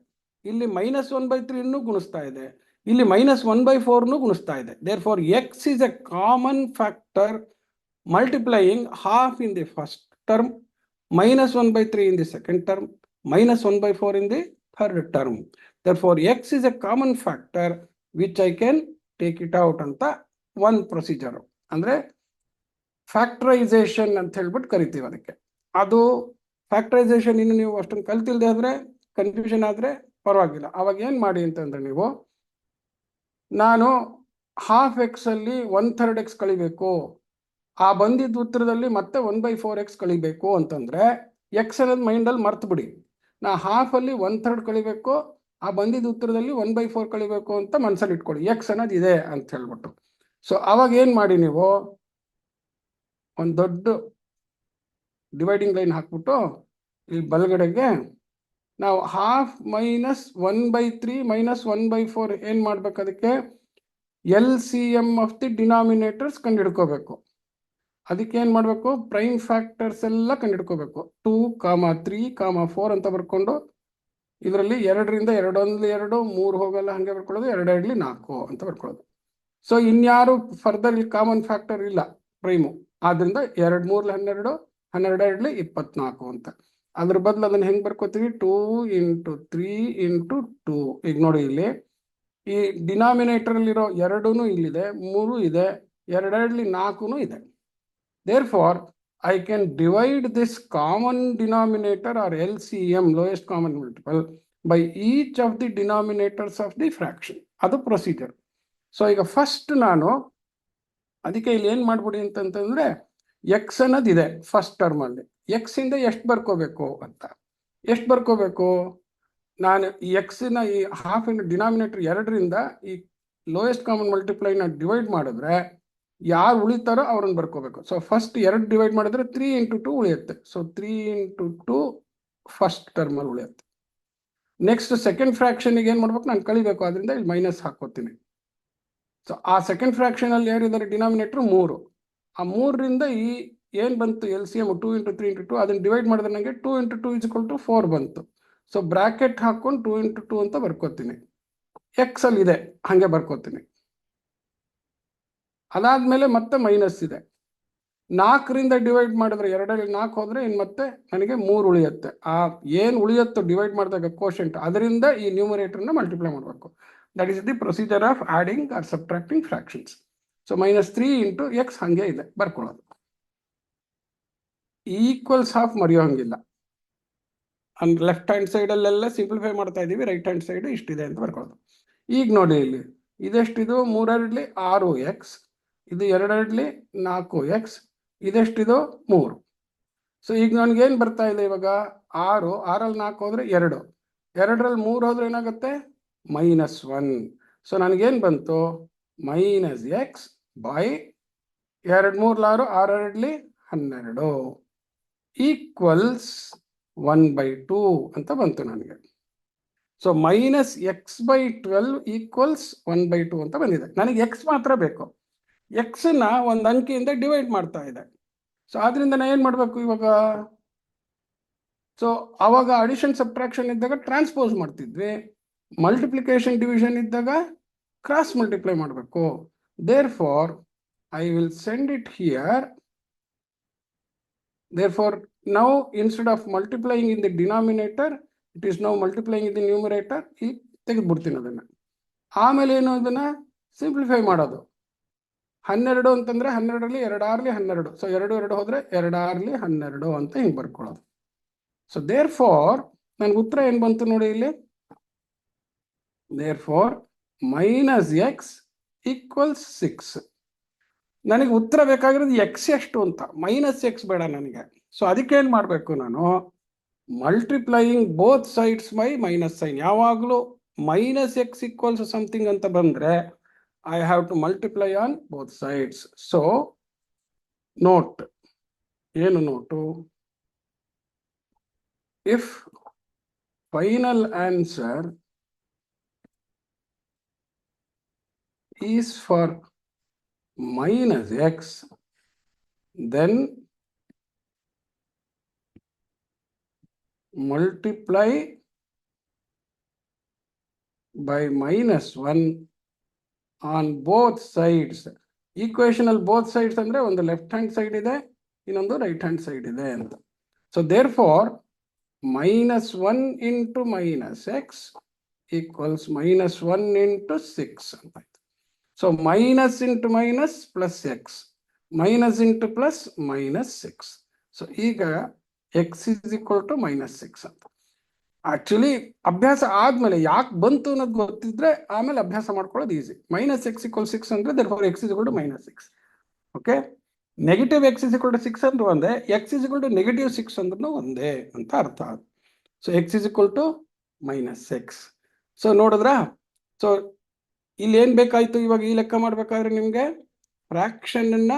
ಇಲ್ಲಿ -1/3 ಗುಣಿಸ್ತಾ ಇದೆ, ಇಲ್ಲಿ -1/4 ಗುಣಿಸ್ತಾ ಇದೆ. Therefore x is a common factor multiplying half in the first term, -1/3 in the second term, -1/4 in the third term. Therefore, x is a common factor which I can take it out ಅಂತ one procedure. ಅಂದ್ರೆ factorisation ಅಂತ ಹೇಳ್ಬಿಟ್ಟು ಕರಿತೀವಿ ಅದಕ್ಕೆ. ಅದು factorisation ಇನ್ನು ನೀವು ಅಷ್ಟೊಂದು ಕಲ್ತಿಲ್ದೆ ಆದ್ರೆ, ಕನ್ಫ್ಯೂಷನ್ ಆದ್ರೆ ಪರವಾಗಿಲ್ಲ. ಅವಾಗ ಏನ್ ಮಾಡಿ ಅಂತಂದ್ರೆ, ನೀವು ನಾನು ಹಾಫ್ ಎಕ್ಸ್ ಅಲ್ಲಿ 1/3 x ಕಳಿಬೇಕು, ಆ ಬಂದಿದ್ದ ಉತ್ತರದಲ್ಲಿ ಮತ್ತೆ 1/4 x ಕಳಿಬೇಕು ಅಂತಂದ್ರೆ ಎಕ್ಸ್ ಅನ್ನೋದು ಮೈಂಡಲ್ಲಿ ಮರ್ತು ಬಿಡಿ. ನಾ ಹಾಫ್ ಅಲ್ಲಿ 1/3 ಕಳಿಬೇಕು, ಆ ಬಂದಿದ್ದ ಉತ್ತರದಲ್ಲಿ 1/4 ಕಳಿಬೇಕು ಅಂತ ಮನಸ್ಸಲ್ಲಿ ಇಟ್ಕೊಳ್ಳಿ, ಎಕ್ಸ್ ಅನ್ನೋದು ಇದೆ ಅಂತ ಹೇಳ್ಬಿಟ್ಟು. ಸೊ ಅವಾಗ ಏನ್ ಮಾಡಿ, ನೀವು ಒಂದು ದೊಡ್ಡ ಡಿವೈಡಿಂಗ್ ಲೈನ್ ಹಾಕ್ಬಿಟ್ಟು ಈ ಬಲಗಡೆಗೆ ನಾವು ಹಾಫ್ -1/3 -1/4 ಏನ್ ಮಾಡ್ಬೇಕು, ಅದಕ್ಕೆ LCM ಆಫ್ ದಿ ಡಿನಾಮಿನೇಟರ್ಸ್ ಕಂಡು ಹಿಡ್ಕೋಬೇಕು. ಅದಕ್ಕೆ ಏನ್ ಮಾಡಬೇಕು, ಪ್ರೈಮ್ ಫ್ಯಾಕ್ಟರ್ಸ್ ಎಲ್ಲ ಕಂಡುಹಿಡ್ಕೋಬೇಕು. 2, 3, 4 ಅಂತ ಬರ್ಕೊಂಡು ಇದರಲ್ಲಿ 2ರಿಂದ 2 1 2 3 ಹೋಗಲ್ಲ, ಹಂಗೆ ಬರ್ಕೊಳ್ಳೋದು, 2 2 4 ಅಂತ ಬರ್ಕೊಳ್ಳೋದು. ಸೊ ಇನ್ಯಾರು ಫರ್ದರ್ ಇಲ್ಲಿ ಕಾಮನ್ ಫ್ಯಾಕ್ಟರ್ ಇಲ್ಲ ಪ್ರೈಮು, ಆದ್ರಿಂದ 2 3 12 12 2 24 ಅಂತ. ಅದ್ರ ಬದಲು ಅದನ್ನ ಹೆಂಗ್ ಬರ್ಕೋತೀವಿ, 2 × 3 × 2. ಈಗ ನೋಡಿ, ಇಲ್ಲಿ ಈ ಡಿನಾಮಿನೇಟರ್ ಅಲ್ಲಿರೋ 2 ಇಲ್ಲಿದೆ, 3 ಇದೆ, 2 2 4 ಇದೆ. Therefore, I can divide this common denominator or LCM, lowest common multiple, by each of the denominators of the fraction. ಅದು ಪ್ರೊಸೀಜರ್. ಸೊ ಈಗ ಫಸ್ಟ್ ನಾನು ಅದಕ್ಕೆ ಇಲ್ಲಿ ಏನು ಮಾಡ್ಬಿಡಿ ಅಂತಂತಂದ್ರೆ, ಎಕ್ಸ್ ಅನ್ನೋದಿದೆ ಫಸ್ಟ್ ಟರ್ಮಲ್ಲಿ, ಎಕ್ಸ್ ಇಂದ ಎಷ್ಟು ಬರ್ಕೋಬೇಕು ಅಂತ. ಎಷ್ಟು ಬರ್ಕೋಬೇಕು, ನಾನು ಈ ಎಕ್ಸ್ನ ಈ ಹಾಫ್ ಇನ್ ಡಿನಾಮಿನೇಟರ್ 2ರಿಂದ ಈ ಲೋಯೆಸ್ಟ್ ಕಾಮನ್ ಮಲ್ಟಿಪ್ಲೈನ ಡಿವೈಡ್ ಮಾಡಿದ್ರೆ ಯಾರು ಉಳಿತಾರೋ ಅವ್ರನ್ನ ಬರ್ಕೋಬೇಕು. ಸೊ ಫಸ್ಟ್ 2 ಡಿವೈಡ್ ಮಾಡಿದ್ರೆ 3 × 2 ಉಳಿಯುತ್ತೆ. ಸೊ 3 × 2 ಫಸ್ಟ್ ಟರ್ಮಲ್ಲಿ ಉಳಿಯುತ್ತೆ. ನೆಕ್ಸ್ಟ್ ಸೆಕೆಂಡ್ ಫ್ರಾಕ್ಷನ್ಗೆ ಏನು ಮಾಡ್ಬೇಕು, ನಾನು ಕಳಿಬೇಕು, ಅದರಿಂದ ಇಲ್ಲಿ ಮೈನಸ್ ಹಾಕೋತೀನಿ. ಸೊ ಆ ಸೆಕೆಂಡ್ ಫ್ರಾಕ್ಷನ್ ಅಲ್ಲಿ ಯಾರಿದ್ದಾರೆ, ಡಿನಾಮಿನೇಟರ್ 3. ಆ 3ರಿಂದ ಈ ಏನು ಬಂತು LCM 2 × 3 × 2, ಅದನ್ನ ಡಿವೈಡ್ ಮಾಡಿದ್ರೆ ನನಗೆ 2 × 2 = 4 ಬಂತು. ಸೊ ಬ್ರಾಕೆಟ್ ಹಾಕೊಂಡು 2 × 2 ಅಂತ ಬರ್ಕೋತೀನಿ. ಎಕ್ಸ್ ಅಲ್ಲಿ ಇದೆ, ಹಾಗೆ ಬರ್ಕೋತೀನಿ. ಅದಾದ್ಮೇಲೆ ಮತ್ತೆ ಮೈನಸ್ ಇದೆ. 4ರಿಂದ ಡಿವೈಡ್ ಮಾಡಿದ್ರೆ 2 4 ಹೋದ್ರೆ ಇನ್ನು ಮತ್ತೆ ನನಗೆ 3 ಉಳಿಯುತ್ತೆ. ಆ ಏನು ಉಳಿಯುತ್ತೋ ಡಿವೈಡ್ ಮಾಡಿದಾಗ ಕೋಶೆಂಟ್, ಅದರಿಂದ ಈ ನ್ಯೂಮರೇಟರ್ನ ಮಲ್ಟಿಪ್ಲೈ ಮಾಡಬೇಕು. That is the procedure of adding or subtracting fractions. So -3 × x ಹಂಗೆ ಇದೆ ಬರ್ಕೊಳ್ಳೋದು. ಈಕ್ವಲ್ಸ್ ಹಾಫ್ ಮರೆಯೋ ಹಂಗಿಲ್ಲ. ಲೆಫ್ಟ್ ಹ್ಯಾಂಡ್ ಸೈಡ್ ಅಲ್ಲೆಲ್ಲ ಸಿಂಪ್ಲಿಫೈ ಮಾಡ್ತಾ ಇದೀವಿ, ರೈಟ್ ಹ್ಯಾಂಡ್ ಸೈಡ್ ಇಷ್ಟಿದೆ ಅಂತ ಬರ್ಕೊಳ್ಳೋದು. ಈಗ ನೋಡಿ, ಇಲ್ಲಿ ಇದೆಷ್ಟಿದು, 3 2 6x, ಇದು 2 2 4x, ಇದೆಷ್ಟಿದು 3. ಸೊ ಈಗ ನನಗೇನು ಬರ್ತಾ ಇದೆ ಇವಾಗ, 6 6ರಲ್ಲಿ 4 ಹೋದ್ರೆ 2, 2ರಲ್ಲಿ 3 ಹೋದ್ರೆ ಏನಾಗುತ್ತೆ, -1. ಸೊ ನನಗೇನು ಬಂತು, -x by 2 3 6 6 2 12 ಈಕ್ವಲ್ಸ್ 1/2 ಅಂತ ಬಂತು ನನಗೆ. ಸೊ -x/12 ಈಕ್ವಲ್ಸ್ 1/2 ಅಂತ ಬಂದಿದೆ. ನನಗೆ ಎಕ್ಸ್ ಮಾತ್ರ ಬೇಕು. ಎಕ್ಸ್ನ ಒಂದು ಅಂಕಿಯಿಂದ ಡಿವೈಡ್ ಮಾಡ್ತಾ ಇದೆ. ಸೊ ಆದ್ರಿಂದ ನಾನು ಏನು ಮಾಡಬೇಕು ಇವಾಗ, ಸೊ ಅವಾಗ ಅಡಿಷನ್ ಸಬ್ಟ್ರಾಕ್ಷನ್ ಇದ್ದಾಗ ಟ್ರಾನ್ಸ್ಪೋಸ್ ಮಾಡ್ತಿದ್ವಿ, ಮಲ್ಟಿಪ್ಲಿಕೇಶನ್ ಡಿವಿಷನ್ ಇದ್ದಾಗ ಕ್ರಾಸ್ ಮಲ್ಟಿಪ್ಲೈ ಮಾಡಬೇಕು. Therefore I will send it here. Therefore, now instead of multiplying in the denominator, it is now multiplying in the numerator. ಈ ತೆಗೆದುಬಿಡ್ತೀನಿ ಅದನ್ನ. ಆಮೇಲೆ ಏನು, ಅದನ್ನ ಸಿಂಪ್ಲಿಫೈ ಮಾಡೋದು. 12 ಅಂತಂದ್ರೆ 12ರಲ್ಲಿ 2 6 12. ಸೊ 2 2 ಹೋದ್ರೆ 2 6 12 ಅಂತ ಹಿಂಗೆ ಬರ್ಕೊಳ್ಳೋದು. ಸೊ ದೇರ್ ಫಾರ್ ನನ್ಗೆ ಉತ್ತರ ಏನು ಬಂತು ನೋಡಿ ಇಲ್ಲಿ, ದೇರ್ ಫಾರ್ -x = 6. ನನಗೆ ಉತ್ತರ ಬೇಕಾಗಿರೋದು ಎಕ್ಸ್ ಎಷ್ಟು ಅಂತ, -x ಬೇಡ ನನಗೆ. ಸೊ ಅದಕ್ಕೆ ಏನು ಮಾಡಬೇಕು, ನಾನು multiplying both sides by minus sign. ಯಾವಾಗಲೂ -x = ಸಮಥಿಂಗ್ ಅಂತ ಬಂದರೆ I have to multiply on both sides. So note, ಏನು note, if final answer is for -x, then multiply by -1 on both sides. Equation ಅಲ್ಲಿ both sides ಅಂದ್ರೆ ಒಂದು left hand side ಇದೆ, ಇನ್ನೊಂದು right hand side ಇದೆ ಅಂತ. So therefore -1 into -x equals -1 into 6 ಅಂತ ಆಯ್ತು. So minus into minus plus x, minus into plus -6. So ಈಗ x is equal to -6 ಅಂತ. ಆಕ್ಚುಲಿ ಅಭ್ಯಾಸ ಆದ್ಮೇಲೆ ಯಾಕೆ ಬಂತು ಅನ್ನೋದು ಗೊತ್ತಿದ್ರೆ ಆಮೇಲೆ ಅಭ್ಯಾಸ ಮಾಡ್ಕೊಳ್ಳೋದು ಈಸಿ. -x = 6 ಅಂದ್ರೆ therefore x is equal to -6. Okay, negative x is equal to 6 ಅಂದ್ರೆ ಒಂದೇ, x is equal to -6 ಅಂದ್ರೂ ಒಂದೇ ಅಂತ ಅರ್ಥ. So x is equal to -6. So ನೋಡಿದ್ರ, ಸೊ ಇಲ್ಲಿ ಏನ್ ಬೇಕಾಯ್ತು ಇವಾಗ ಈ ಲೆಕ್ಕ ಮಾಡ್ಬೇಕಾದ್ರೆ ನಿಮ್ಗೆ ಫ್ರಾಕ್ಷನ್ ಅನ್ನ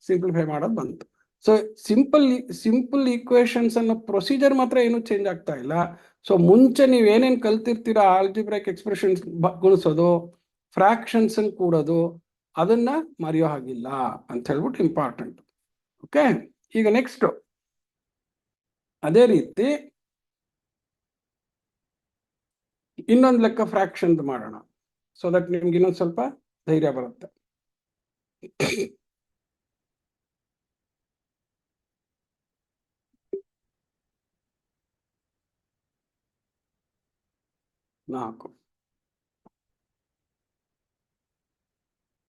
ಸಿಂಪ್ಲಿಫೈ ಮಾಡೋದು ಬಂತು. ಸೊ ಸಿಂಪಲ್ ಈಕ್ವೇಶನ್ಸ್ ಅನ್ನೋ ಪ್ರೊಸೀಜರ್ ಮಾತ್ರ ಏನು ಚೇಂಜ್ ಆಗ್ತಾ ಇಲ್ಲ. ಸೊ ಮುಂಚೆ ನೀವು ಏನೇನು ಕಲ್ತಿರ್ತೀರಾ, ಆಲ್ಜಿಬ್ರೈಕ್ ಎಕ್ಸ್ಪ್ರೆಷನ್ಸ್ ಗುಣಿಸೋದು, ಫ್ರಾಕ್ಷನ್ಸ್ ಕೂಡೋದು, ಅದನ್ನ ಮರೆಯೋ ಹಾಗಿಲ್ಲ ಅಂತ ಹೇಳ್ಬಿಟ್ಟು ಇಂಪಾರ್ಟೆಂಟ್. ಓಕೆ, ಈಗ ನೆಕ್ಸ್ಟ್ ಅದೇ ರೀತಿ ಇನ್ನೊಂದು ಲೆಕ್ಕ ಫ್ರಾಕ್ಷನ್ ಮಾಡೋಣ. ಸೊ ದಟ್ ನಿಮ್ಗೆ ಇನ್ನೊಂದು ಸ್ವಲ್ಪ ಧೈರ್ಯ ಬರುತ್ತೆ. ನಾಲ್ಕು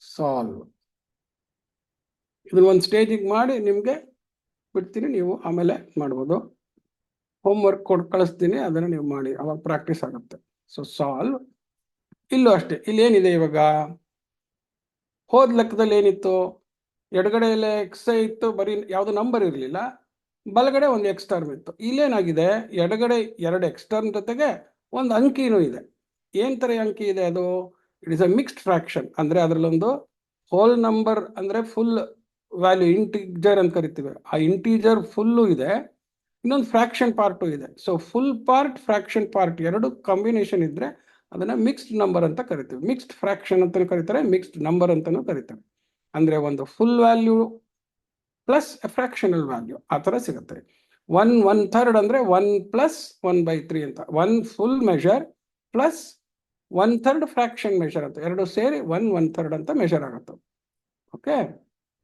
ಸಾಲ್ವ್. ಇದನ್ನ ಒಂದು ಸ್ಟೇಜಿಗೆ ಮಾಡಿ ನಿಮ್ಗೆ ಬಿಡ್ತೀನಿ, ನೀವು ಆಮೇಲೆ ಮಾಡ್ಬೋದು. ಹೋಮ್ವರ್ಕ್ ಕೊಟ್ಟು ಕಳಿಸ್ತೀನಿ, ಅದನ್ನು ನೀವು ಮಾಡಿ, ಅವಾಗ ಪ್ರಾಕ್ಟೀಸ್ ಆಗುತ್ತೆ. So solve. ಇಲ್ಲೂ ಅಷ್ಟೇ, ಇಲ್ಲಿ ಏನಿದೆ ಇವಾಗ, ಹೋದ ಲೆಕ್ಕದಲ್ಲಿ ಏನಿತ್ತು, ಎಡಗಡೆಯಲ್ಲೇ ಎಕ್ಸ್ ಇತ್ತು, ಬರೀ ಯಾವುದು ನಂಬರ್ ಇರಲಿಲ್ಲ, ಬಲಗಡೆ ಒಂದು ಎಕ್ಸ್ ಟರ್ಮ್ ಇತ್ತು. ಇಲ್ಲೇನಾಗಿದೆ, ಎಡಗಡೆ 2 ಎಕ್ಸ್ ಟರ್ಮ್ ಜೊತೆಗೆ ಒಂದು ಅಂಕಿನೂ ಇದೆ. ಏನ್ ತರ ಅಂಕಿ ಇದೆ ಅದು? It is a mixed fraction. ಅಂದ್ರೆ ಅದರಲ್ಲೊಂದು ಹೋಲ್ ನಂಬರ್ ಅಂದ್ರೆ ಫುಲ್ ವ್ಯಾಲ್ಯೂ ಇಂಟಿಜರ್ ಅಂತ ಕರಿತೀವಿ, ಆ ಇಂಟಿಜರ್ ಫುಲ್ಲು ಇದೆ, ಇನ್ನೊಂದು ಫ್ರಾಕ್ಷನ್ ಪಾರ್ಟು ಇದೆ. So full part, fraction part ಎರಡು ಕಾಂಬಿನೇಷನ್ ಇದ್ರೆ ಅದನ್ನ ಮಿಕ್ಸ್ಡ್ ನಂಬರ್ ಅಂತ ಕರಿತೀವಿ. ಮಿಕ್ಸ್ಡ್ ಫ್ರಾಕ್ಷನ್ ಅಂತ ಕರೀತಾರೆ, ಮಿಕ್ಸ್ಡ್ ನಂಬರ್ ಅಂತಾನೂ ಕರೀತಾರೆ. ಅಂದ್ರೆ ಒಂದು full value plus fractional value ಆ ಥರ ಸಿಗುತ್ತೆ. 1/3 ಅಂದ್ರೆ 1 + 1/3 ಅಂತ, 1 full measure plus 1/3 fraction measure ಅಂತ, ಎರಡು ಸೇರಿ 1/3 ಅಂತ ಮೆಷರ್ ಆಗುತ್ತೆ. ಓಕೆ,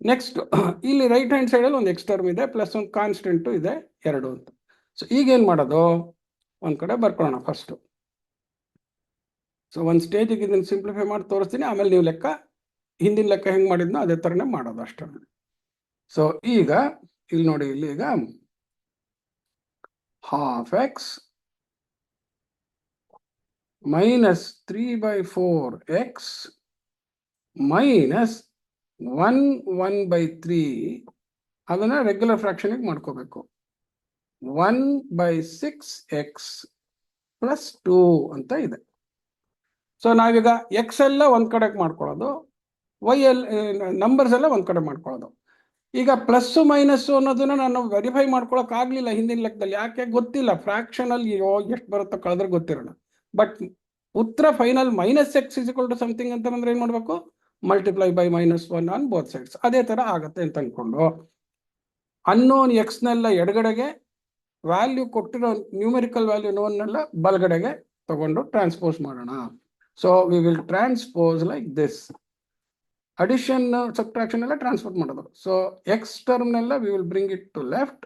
ನೆಕ್ಸ್ಟ್ ಇಲ್ಲಿ ರೈಟ್ ಹ್ಯಾಂಡ್ ಸೈಡಲ್ಲಿ ಒಂದು ಎಕ್ಸ್ ಟರ್ಮ್ ಇದೆ, ಪ್ಲಸ್ ಒಂದು ಕಾನ್ಸ್ಟೆಂಟು ಇದೆ 2 ಅಂತ. ಸೊ ಈಗೇನು ಮಾಡೋದು, ಒಂದು ಕಡೆ ಬರ್ಕೊಳ್ಳೋಣ ಫಸ್ಟು. ಸೊ ಒಂದು ಸ್ಟೇಜಿಗೆ ಇದನ್ನು ಸಿಂಪ್ಲಿಫೈ ಮಾಡಿ ತೋರಿಸ್ತೀನಿ, ಆಮೇಲೆ ನೀವು ಲೆಕ್ಕ ಹಿಂದಿನ ಲೆಕ್ಕ ಹೆಂಗೆ ಮಾಡಿದ್ನೋ ಅದೇ ಥರನೇ ಮಾಡೋದು ಅಷ್ಟೇ. ಸೊ ಈಗ ಇಲ್ಲಿ ನೋಡಿ, ಇಲ್ಲಿ ಈಗ ½ x - 3/4x - 1/3 ಅದನ್ನ ರೆಗ್ಯುಲರ್ ಫ್ರಾಕ್ಷನ್ಗೆ ಮಾಡ್ಕೋಬೇಕು. 1/6x + 2 ಅಂತ ಇದೆ. ಸೊ ನಾವೀಗ ಎಕ್ಸ್ ಎಲ್ಲ ಒಂದ್ ಕಡೆಗೆ ಮಾಡ್ಕೊಳ್ಳೋದು, ವೈ ಎಲ್ ನಂಬರ್ಸ್ ಎಲ್ಲ ಒಂದ್ ಕಡೆ ಮಾಡ್ಕೊಳ್ಳೋದು. ಈಗ ಪ್ಲಸ್ ಮೈನಸ್ ಅನ್ನೋದನ್ನ ನಾನು ವೆರಿಫೈ ಮಾಡ್ಕೊಳಕ್ ಆಗ್ಲಿಲ್ಲ ಹಿಂದಿನ ಲೆಕ್ಕದಲ್ಲಿ. ಯಾಕೆ ಗೊತ್ತಿಲ್ಲ, ಫ್ರಾಕ್ಷನ್ ಅಲ್ಲಿ ಎಷ್ಟು ಬರುತ್ತೋ ಕಳೆದ್ರೆ ಗೊತ್ತಿರೋಣ. ಬಟ್ ಉತ್ತರ ಫೈನಲ್ -x = ಸಮಥಿಂಗ್ ಅಂತ ಅಂದ್ರೆ ಏನ್ ಮಾಡ್ಬೇಕು, multiply by -1 on both sides. ಅದೇ ತರ ಆಗತ್ತೆ ಅಂತ ಅನ್ಕೊಂಡು ಅನ್ನೋನ್ ಎಕ್ಸ್ನೆಲ್ಲ ಎಡಗಡೆಗೆ, ವ್ಯಾಲ್ಯೂ ಕೊಟ್ಟಿರೋ ನ್ಯೂಮೆರಿಕಲ್ ವ್ಯಾಲ್ಯೂ ನೋನ್ನೆಲ್ಲ ಬಲಗಡೆಗೆ ತಗೊಂಡು ಟ್ರಾನ್ಸ್ಪೋಸ್ ಮಾಡೋಣ. So we will transpose like this. Addition subtraction ಎಲ್ಲ ಟ್ರಾನ್ಸ್ಫರ್ ಮಾಡೋದು. ಸೊ ಎಕ್ಸ್ ಟರ್ಮ್ ನೆಲ್ಲ we will bring it to left,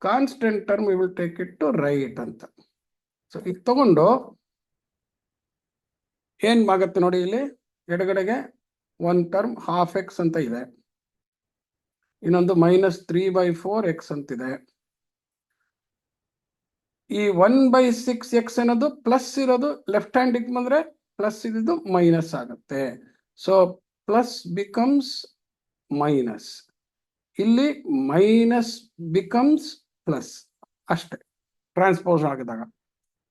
constant term we will take it to right ಅಂತ. So ಈಗ ತಗೊಂಡು ಏನ್ ಆಗುತ್ತೆ ನೋಡಿ, ಇಲ್ಲಿ ಎಡಗಡೆಗೆ ಒಂದು ಟರ್ಮ್ ½ x ಅಂತ ಇದೆ, ಇನ್ನೊಂದು -3/4x ಅಂತಿದೆ. ಈ 1/6x ಅನ್ನೋದು ಪ್ಲಸ್ ಇರೋದು ಲೆಫ್ಟ್ ಹ್ಯಾಂಡ್ ಬಂದ್ರೆ ಪ್ಲಸ್ ಇದ್ದು ಮೈನಸ್ ಆಗುತ್ತೆ. ಸೊ ಪ್ಲಸ್ ಬಿಕಮ್ಸ್ ಮೈನಸ್, ಇಲ್ಲಿ ಮೈನಸ್ ಬಿಕಮ್ಸ್ ಪ್ಲಸ್, ಅಷ್ಟೇ ಟ್ರಾನ್ಸ್ಪೋಸ್ ಆಗಿದಾಗ.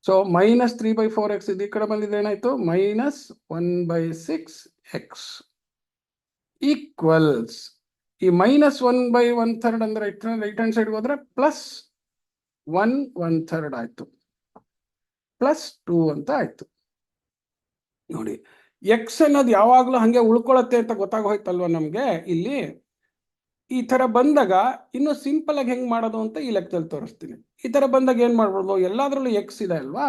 ಸೊ -3/4x ಇದು ಈ ಕಡೆ ಬಂದಿದೆ, ಏನಾಯ್ತು -1/6x ಈಕ್ವಲ್ಸ್ ಈ -1/1/3 ಅಂದ್ರೆ ರೈಟ್ ಹ್ಯಾಂಡ್ ಸೈಡ್ ಹೋದ್ರೆ +1/1/3 ಆಯ್ತು, +2 ಅಂತ ಆಯ್ತು. ನೋಡಿ ಎಕ್ಸ್ ಅನ್ನೋದು ಯಾವಾಗ್ಲೂ ಹಂಗೆ ಉಳ್ಕೊಳತ್ತೆ ಅಂತ ಗೊತ್ತಾಗೋಯ್ತಲ್ವ ನಮ್ಗೆ. ಇಲ್ಲಿ ಈ ತರ ಬಂದಾಗ ಇನ್ನು ಸಿಂಪಲ್ ಆಗಿ ಹೆಂಗ್ ಮಾಡೋದು ಅಂತ ಈ ಲೆಕ್ಕದಲ್ಲಿ ತೋರಿಸ್ತೀನಿ. ಈ ತರ ಬಂದಾಗ ಏನ್ ಮಾಡ್ಬೋದು, ಎಲ್ಲಾದ್ರಲ್ಲೂ ಎಕ್ಸ್ ಇದೆ ಅಲ್ವಾ.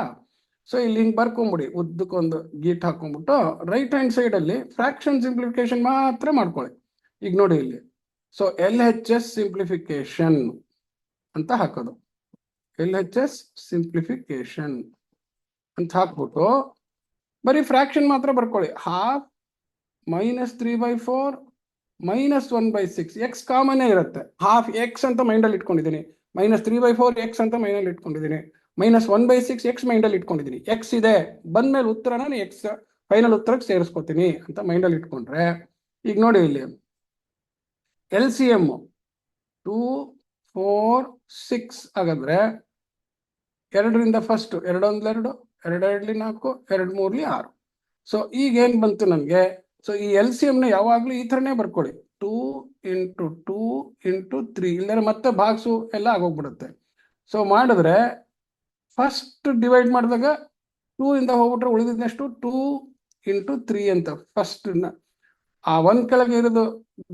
ಸೊ ಇಲ್ಲಿ ಹಿಂಗೆ ಬರ್ಕೊಂಬಿಡಿ, ಉದ್ದಕ್ಕೊಂದು ಗೀಟ್ ಹಾಕೊಂಡ್ಬಿಟ್ಟು ರೈಟ್ ಹ್ಯಾಂಡ್ ಸೈಡಲ್ಲಿ ಫ್ರಾಕ್ಷನ್ ಸಿಂಪ್ಲಿಫಿಕೇಶನ್ ಮಾತ್ರ ಮಾಡ್ಕೊಳ್ಳಿ. ಈಗ ನೋಡಿ ಇಲ್ಲಿ, ಸೊ LHS ಸಿಂಪ್ಲಿಫಿಕೇಶನ್ ಅಂತ ಹಾಕೋದು, LHS ಸಿಂಪ್ಲಿಫಿಕೇಶನ್ ಅಂತ ಹಾಕ್ಬಿಟ್ಟು ಬರೀ ಫ್ರಾಕ್ಷನ್ ಮಾತ್ರ ಬರ್ಕೊಳ್ಳಿ. ಹಾಫ್ -3/4 -1/6 ಎಕ್ಸ್ ಕಾಮನ್ನೇ ಇರುತ್ತೆ. ಹಾಫ್ ಎಕ್ಸ್ ಅಂತ ಮೈಂಡಲ್ಲಿ ಇಟ್ಕೊಂಡಿದ್ದೀನಿ, -3/4 ಎಕ್ಸ್ ಅಂತ ಮೈಂಡಲ್ಲಿ ಇಟ್ಕೊಂಡಿದ್ದೀನಿ, -1/6 ಎಕ್ಸ್ ಮೈಂಡಲ್ಲಿ ಇಟ್ಕೊಂಡಿದ್ದೀನಿ. ಎಕ್ಸ್ ಇದೆ ಬಂದ್ಮೇಲೆ ಉತ್ತರ ನಾನು ಎಕ್ಸ್ ಫೈನಲ್ ಉತ್ತರಕ್ಕೆ ಸೇರಿಸ್ಕೊತೀನಿ ಅಂತ ಮೈಂಡಲ್ಲಿ ಇಟ್ಕೊಂಡ್ರೆ, ಈಗ ನೋಡಿ ಇಲ್ಲಿ LCM 2, 4, 6 ಹಾಗಾದ್ರೆ 2ರಿಂದ ಫಸ್ಟ್ 2 1 2, 2 2 4, 2 3 6. ಸೊ ಈಗ ಏನ್ ಬಂತು ನನಗೆ, ಸೊ ಈ LCM ನ ಯಾವಾಗ್ಲೂ ಈ ಥರನೇ ಬರ್ಕೊಳ್ಳಿ, 2 × 2 × 3, ಇಲ್ಲದ್ರೆ ಮತ್ತೆ ಭಾಗಿಸು ಎಲ್ಲ ಆಗೋಗ್ಬಿಡುತ್ತೆ. ಸೊ ಮಾಡಿದ್ರೆ ಫಸ್ಟ್ ಡಿವೈಡ್ ಮಾಡಿದಾಗ 2 ಇಂದ ಹೋಗ್ಬಿಟ್ರೆ ಉಳಿದಿದ್ದೆಷ್ಟು 2 × 3 ಅಂತ ಫಸ್ಟ್ ಆ 1 ಕೆಳಗೆ ಇರೋದು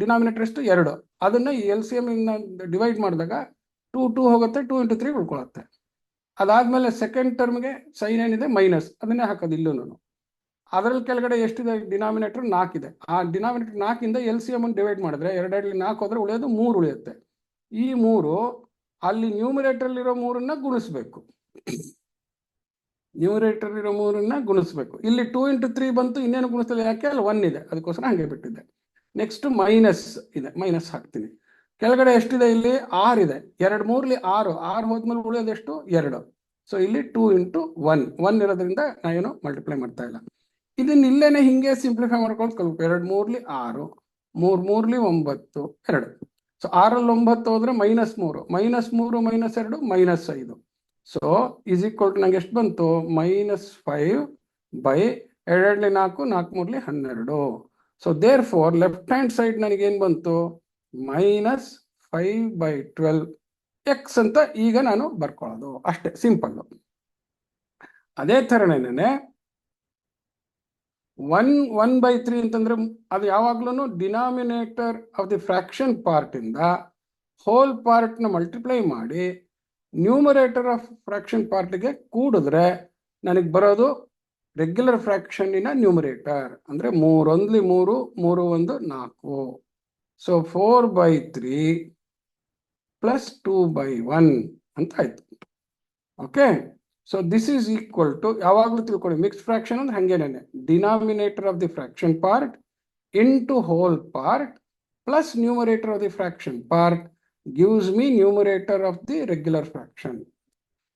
ಡಿನಾಮಿನೇಟರ್ ಎಷ್ಟು 2, ಅದನ್ನ ಈ LCM ಇಂದ ಡಿವೈಡ್ ಮಾಡಿದಾಗ 2 2 ಹೋಗುತ್ತೆ, 2 × 3 ಉಳ್ಕೊಳ್ಳುತ್ತೆ. ಅದಾದ್ಮೇಲೆ ಸೆಕೆಂಡ್ ಟರ್ಮ್ಗೆ ಸೈನ್ ಏನಿದೆ ಮೈನಸ್, ಅದನ್ನೇ ಹಾಕೋದು ಇಲ್ಲೂ ನಾನು. ಅದರಲ್ಲಿ ಕೆಳಗಡೆ ಎಷ್ಟಿದೆ ಡಿನಾಮಿನೇಟರ್ 4 ಇದೆ, ಆ ಡಿನಾಮಿನೇಟರ್ 4ಇಂದ LCM ಅನ್ನು ಡಿವೈಡ್ ಮಾಡಿದ್ರೆ 2 2 4 ಹೋದ್ರೆ ಉಳಿಯೋದು 3 ಉಳಿಯುತ್ತೆ. ಈ 3 ಅಲ್ಲಿ ನ್ಯೂಮಿನೇಟರ್ ಇರೋ 3ನ್ನ ಗುಣಿಸ್ಬೇಕು, ನ್ಯೂಮಿನೇಟರ್ ಇರೋ 3ನ್ನ ಗುಣಿಸ್ಬೇಕು. ಇಲ್ಲಿ 2 × 3 ಬಂತು, ಇನ್ನೇನು ಗುಣಿಸ್ತಲ್ಲ, ಯಾಕೆ ಅಲ್ಲಿ 1 ಇದೆ, ಅದಕ್ಕೋಸ್ಕರ ಹಂಗೆ ಬಿಟ್ಟಿದ್ದೆ. ನೆಕ್ಸ್ಟ್ ಮೈನಸ್ ಇದೆ, ಮೈನಸ್ ಹಾಕ್ತೀನಿ. ಕೆಳಗಡೆ ಎಷ್ಟಿದೆ ಇಲ್ಲಿ 6 ಇದೆ, 2 3 6, 6 ಹೋದ್ಮೇಲೆ ಉಳಿಯೋದು ಎಷ್ಟು 2. ಸೊ ಇಲ್ಲಿ 2 × 1, 1 ಇರೋದ್ರಿಂದ ನಾವೇನು ಮಲ್ಟಿಪ್ಲೈ ಮಾಡ್ತಾ ಇಲ್ಲ. ಇದನ್ನ ಇಲ್ಲೇನೆ ಹಿಂಗೆ ಸಿಂಪ್ಲಿಫೈ ಮಾಡ್ಕೊಂಡು ಕಲ್ಪು, 2 3 6, 3 3 9, 2. ಸೊ 6ರಲ್ಲಿ 9 ಹೋದ್ರೆ -3, -3 -2 -5. ಸೊ ಈಸ್ ಈಕ್ವಲ್ ಟು ನಂಗೆ ಎಷ್ಟು ಬಂತು, -5/2 2 4, 4 3 12. So therefore left hand side ನನಗೇನು ಬಂತು, -5/12 ಎಕ್ಸ್ ಅಂತ ಈಗ ನಾನು ಬರ್ಕೊಳ್ಳೋದು ಅಷ್ಟೇ, ಸಿಂಪಲ್. ಅದೇ ಥರನೇನೆ 1/3 ಅಂತಂದ್ರೆ ಅದು ಯಾವಾಗ್ಲೂ denominator of the fraction part ಇಂದ ಹೋಲ್ ಪಾರ್ಟ್ ನ ಮಲ್ಟಿಪ್ಲೈ ಮಾಡಿ ನ್ಯೂಮರೇಟರ್ ಆಫ್ ಫ್ರಾಕ್ಷನ್ ಪಾರ್ಟ್ಗೆ ಕೂಡಿದ್ರೆ ನನಗೆ ಬರೋದು ರೆಗ್ಯುಲರ್ ಫ್ರಾಕ್ಷನ್ನಿನ ನ್ಯೂಮರೇಟರ್. ಅಂದ್ರೆ 3 1 3, 3 1 4. ಸೊ 4/3 + 2/1 ಅಂತ ಆಯ್ತು. Okay, so this is equal to, ಯಾವಾಗಲೂ ತಿಳ್ಕೊಳ್ಳಿ ಮಿಕ್ಸ್ಡ್ ಫ್ರಾಕ್ಷನ್ ಅಂದ್ರೆ ಹಂಗೇನೆ, denominator of the fraction part into whole part plus numerator of the fraction part gives me numerator of the regular fraction.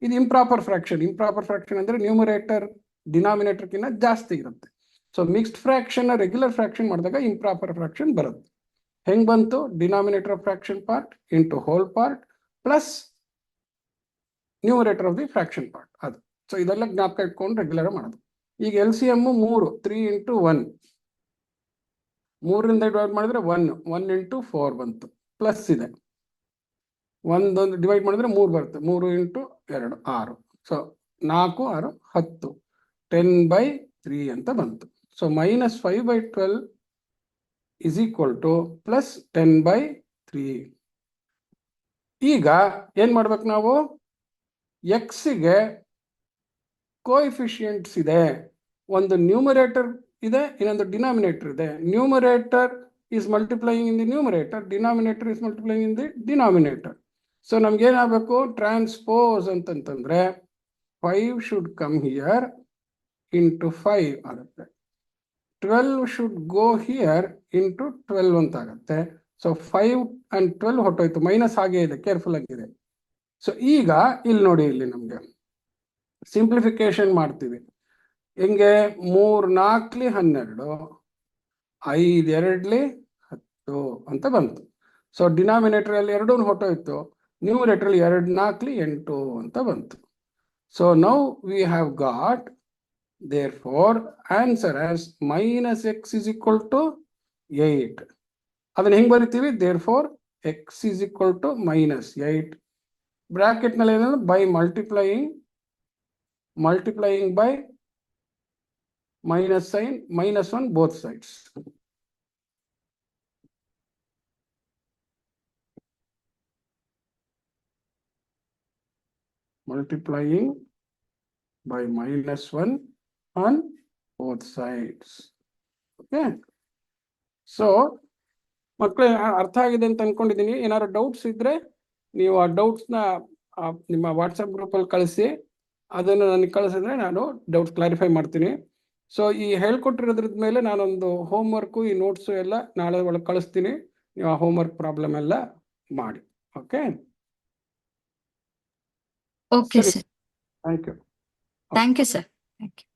ಇದು improper fraction. Improper fraction ಅಂದ್ರೆ numerator ಡಿನಾಮಿನೇಟರ್ಗಿಂತ ಜಾಸ್ತಿ ಇರುತ್ತೆ. So mixed fraction regular fraction ಮಾಡಿದಾಗ improper fraction ಬರುತ್ತೆ. ಹೆಂಗ್ ಬಂತು, denominator of fraction part into whole part plus numerator of the fraction part ಅದು. ಸೊ ಇದೆಲ್ಲ ಜ್ಞಾಪಕ ಇಟ್ಕೊಂಡು ರೆಗ್ಯುಲರ್ ಮಾಡೋದು. ಈಗ LCM 3, 3 × 1, 3ರಿಂದ ಡಿವೈಡ್ ಮಾಡಿದ್ರೆ 1, 1 × 4 ಬಂತು, ಪ್ಲಸ್ ಇದೆ, ಒಂದೊಂದು ಡಿವೈಡ್ ಮಾಡಿದ್ರೆ 3 ಬರುತ್ತೆ, 3 × 2 6. ಸೊ 4 6 10, 10/3 ಅಂತ ಬಂತು. So -5/12 is equal to +10/3. ಈಗ ಏನ್ ಮಾಡ್ಬೇಕು ನಾವು, ಎಕ್ಸ್ಗೆ ಕೋಎಫಿಷಿಯಂಟ್ಸ್ ಇದೆ, ಒಂದು ನ್ಯೂಮರೇಟರ್ ಇದೆ, ಇನ್ನೊಂದು ಡಿನಾಮಿನೇಟರ್ ಇದೆ. Numerator is multiplying in the numerator, denominator is multiplying in the denominator. So ನಮ್ಗೆ ಏನಾಗಬೇಕು, ಟ್ರಾನ್ಸ್ಪೋಸ್ ಅಂತಂತಂದ್ರೆ 5 ಶುಡ್ ಕಮ್ ಹಿಯರ್ ಇಂಟು 5 ಆಗುತ್ತೆ, 12 ಶುಡ್ ಗೋ ಹಿಯರ್ ಇಂಟು 12 ಅಂತ ಆಗುತ್ತೆ. ಸೊ 5 and 12 ಹೊಟ್ಟೋಯ್ತು, ಮೈನಸ್ ಹಾಗೆ ಇದೆ, ಕೇರ್ಫುಲ್ ಆಗಿದೆ. ಸೊ ಈಗ ಇಲ್ಲಿ ನೋಡಿ, ಇಲ್ಲಿ ನಮ್ಗೆ ಸಿಂಪ್ಲಿಫಿಕೇಶನ್ ಮಾಡ್ತೀವಿ. ಹೆಂಗೆ, 3 4 12, 5 2 10 ಅಂತ ಬಂತು. ಸೊ ಡಿನಾಮಿನೇಟರ್ ಅಲ್ಲಿ 2 ಹೊಟ್ಟೋಯ್ತು, ನ್ಯೂಮರೇಟರ್ ಅಲ್ಲಿ 2 4 8 ಅಂತ ಬಂತು. So now we have got therefore answer as -x is equal to 8. ಅದನ್ನ ಹೆಂಗ್ ಬರಿತೀವಿ, therefore x is equal to -8 bracket ನಲ್ಲಿ ಏನಂದ್ರೆ by multiplying by minus sign -1 both sides. Multiplying by -1 on both sides. Okay. So ಮಕ್ಕಳೇ ಅರ್ಥ ಆಗಿದೆ ಅಂತ ಅನ್ಕೊಂಡಿದ್ದೀನಿ. ಏನಾದ್ರು ಡೌಟ್ಸ್ ಇದ್ರೆ ನೀವು ಆ ಡೌಟ್ಸ್ನ ನಿಮ್ಮ ವಾಟ್ಸಪ್ ಗ್ರೂಪಲ್ಲಿ ಕಳಿಸಿ, ಅದನ್ನು ನನಗೆ ಕಳಿಸಿದ್ರೆ ನಾನು ಡೌಟ್ಸ್ ಕ್ಲಾರಿಫೈ ಮಾಡ್ತೀನಿ. ಸೊ ಈ ಹೇಳ್ಕೊಟ್ಟಿರೋದ್ರದ ಮೇಲೆ ನಾನೊಂದು ಹೋಮ್ವರ್ಕು, ಈ ನೋಟ್ಸು ಎಲ್ಲ ನಾಳೆ ಒಳಗೆ ಕಳಿಸ್ತೀನಿ. ನೀವು ಆ ಹೋಮ್ವರ್ಕ್ ಪ್ರಾಬ್ಲಮ್ ಎಲ್ಲ ಮಾಡಿ. Okay okay sir. Thank you. Thank you sir. Thank you.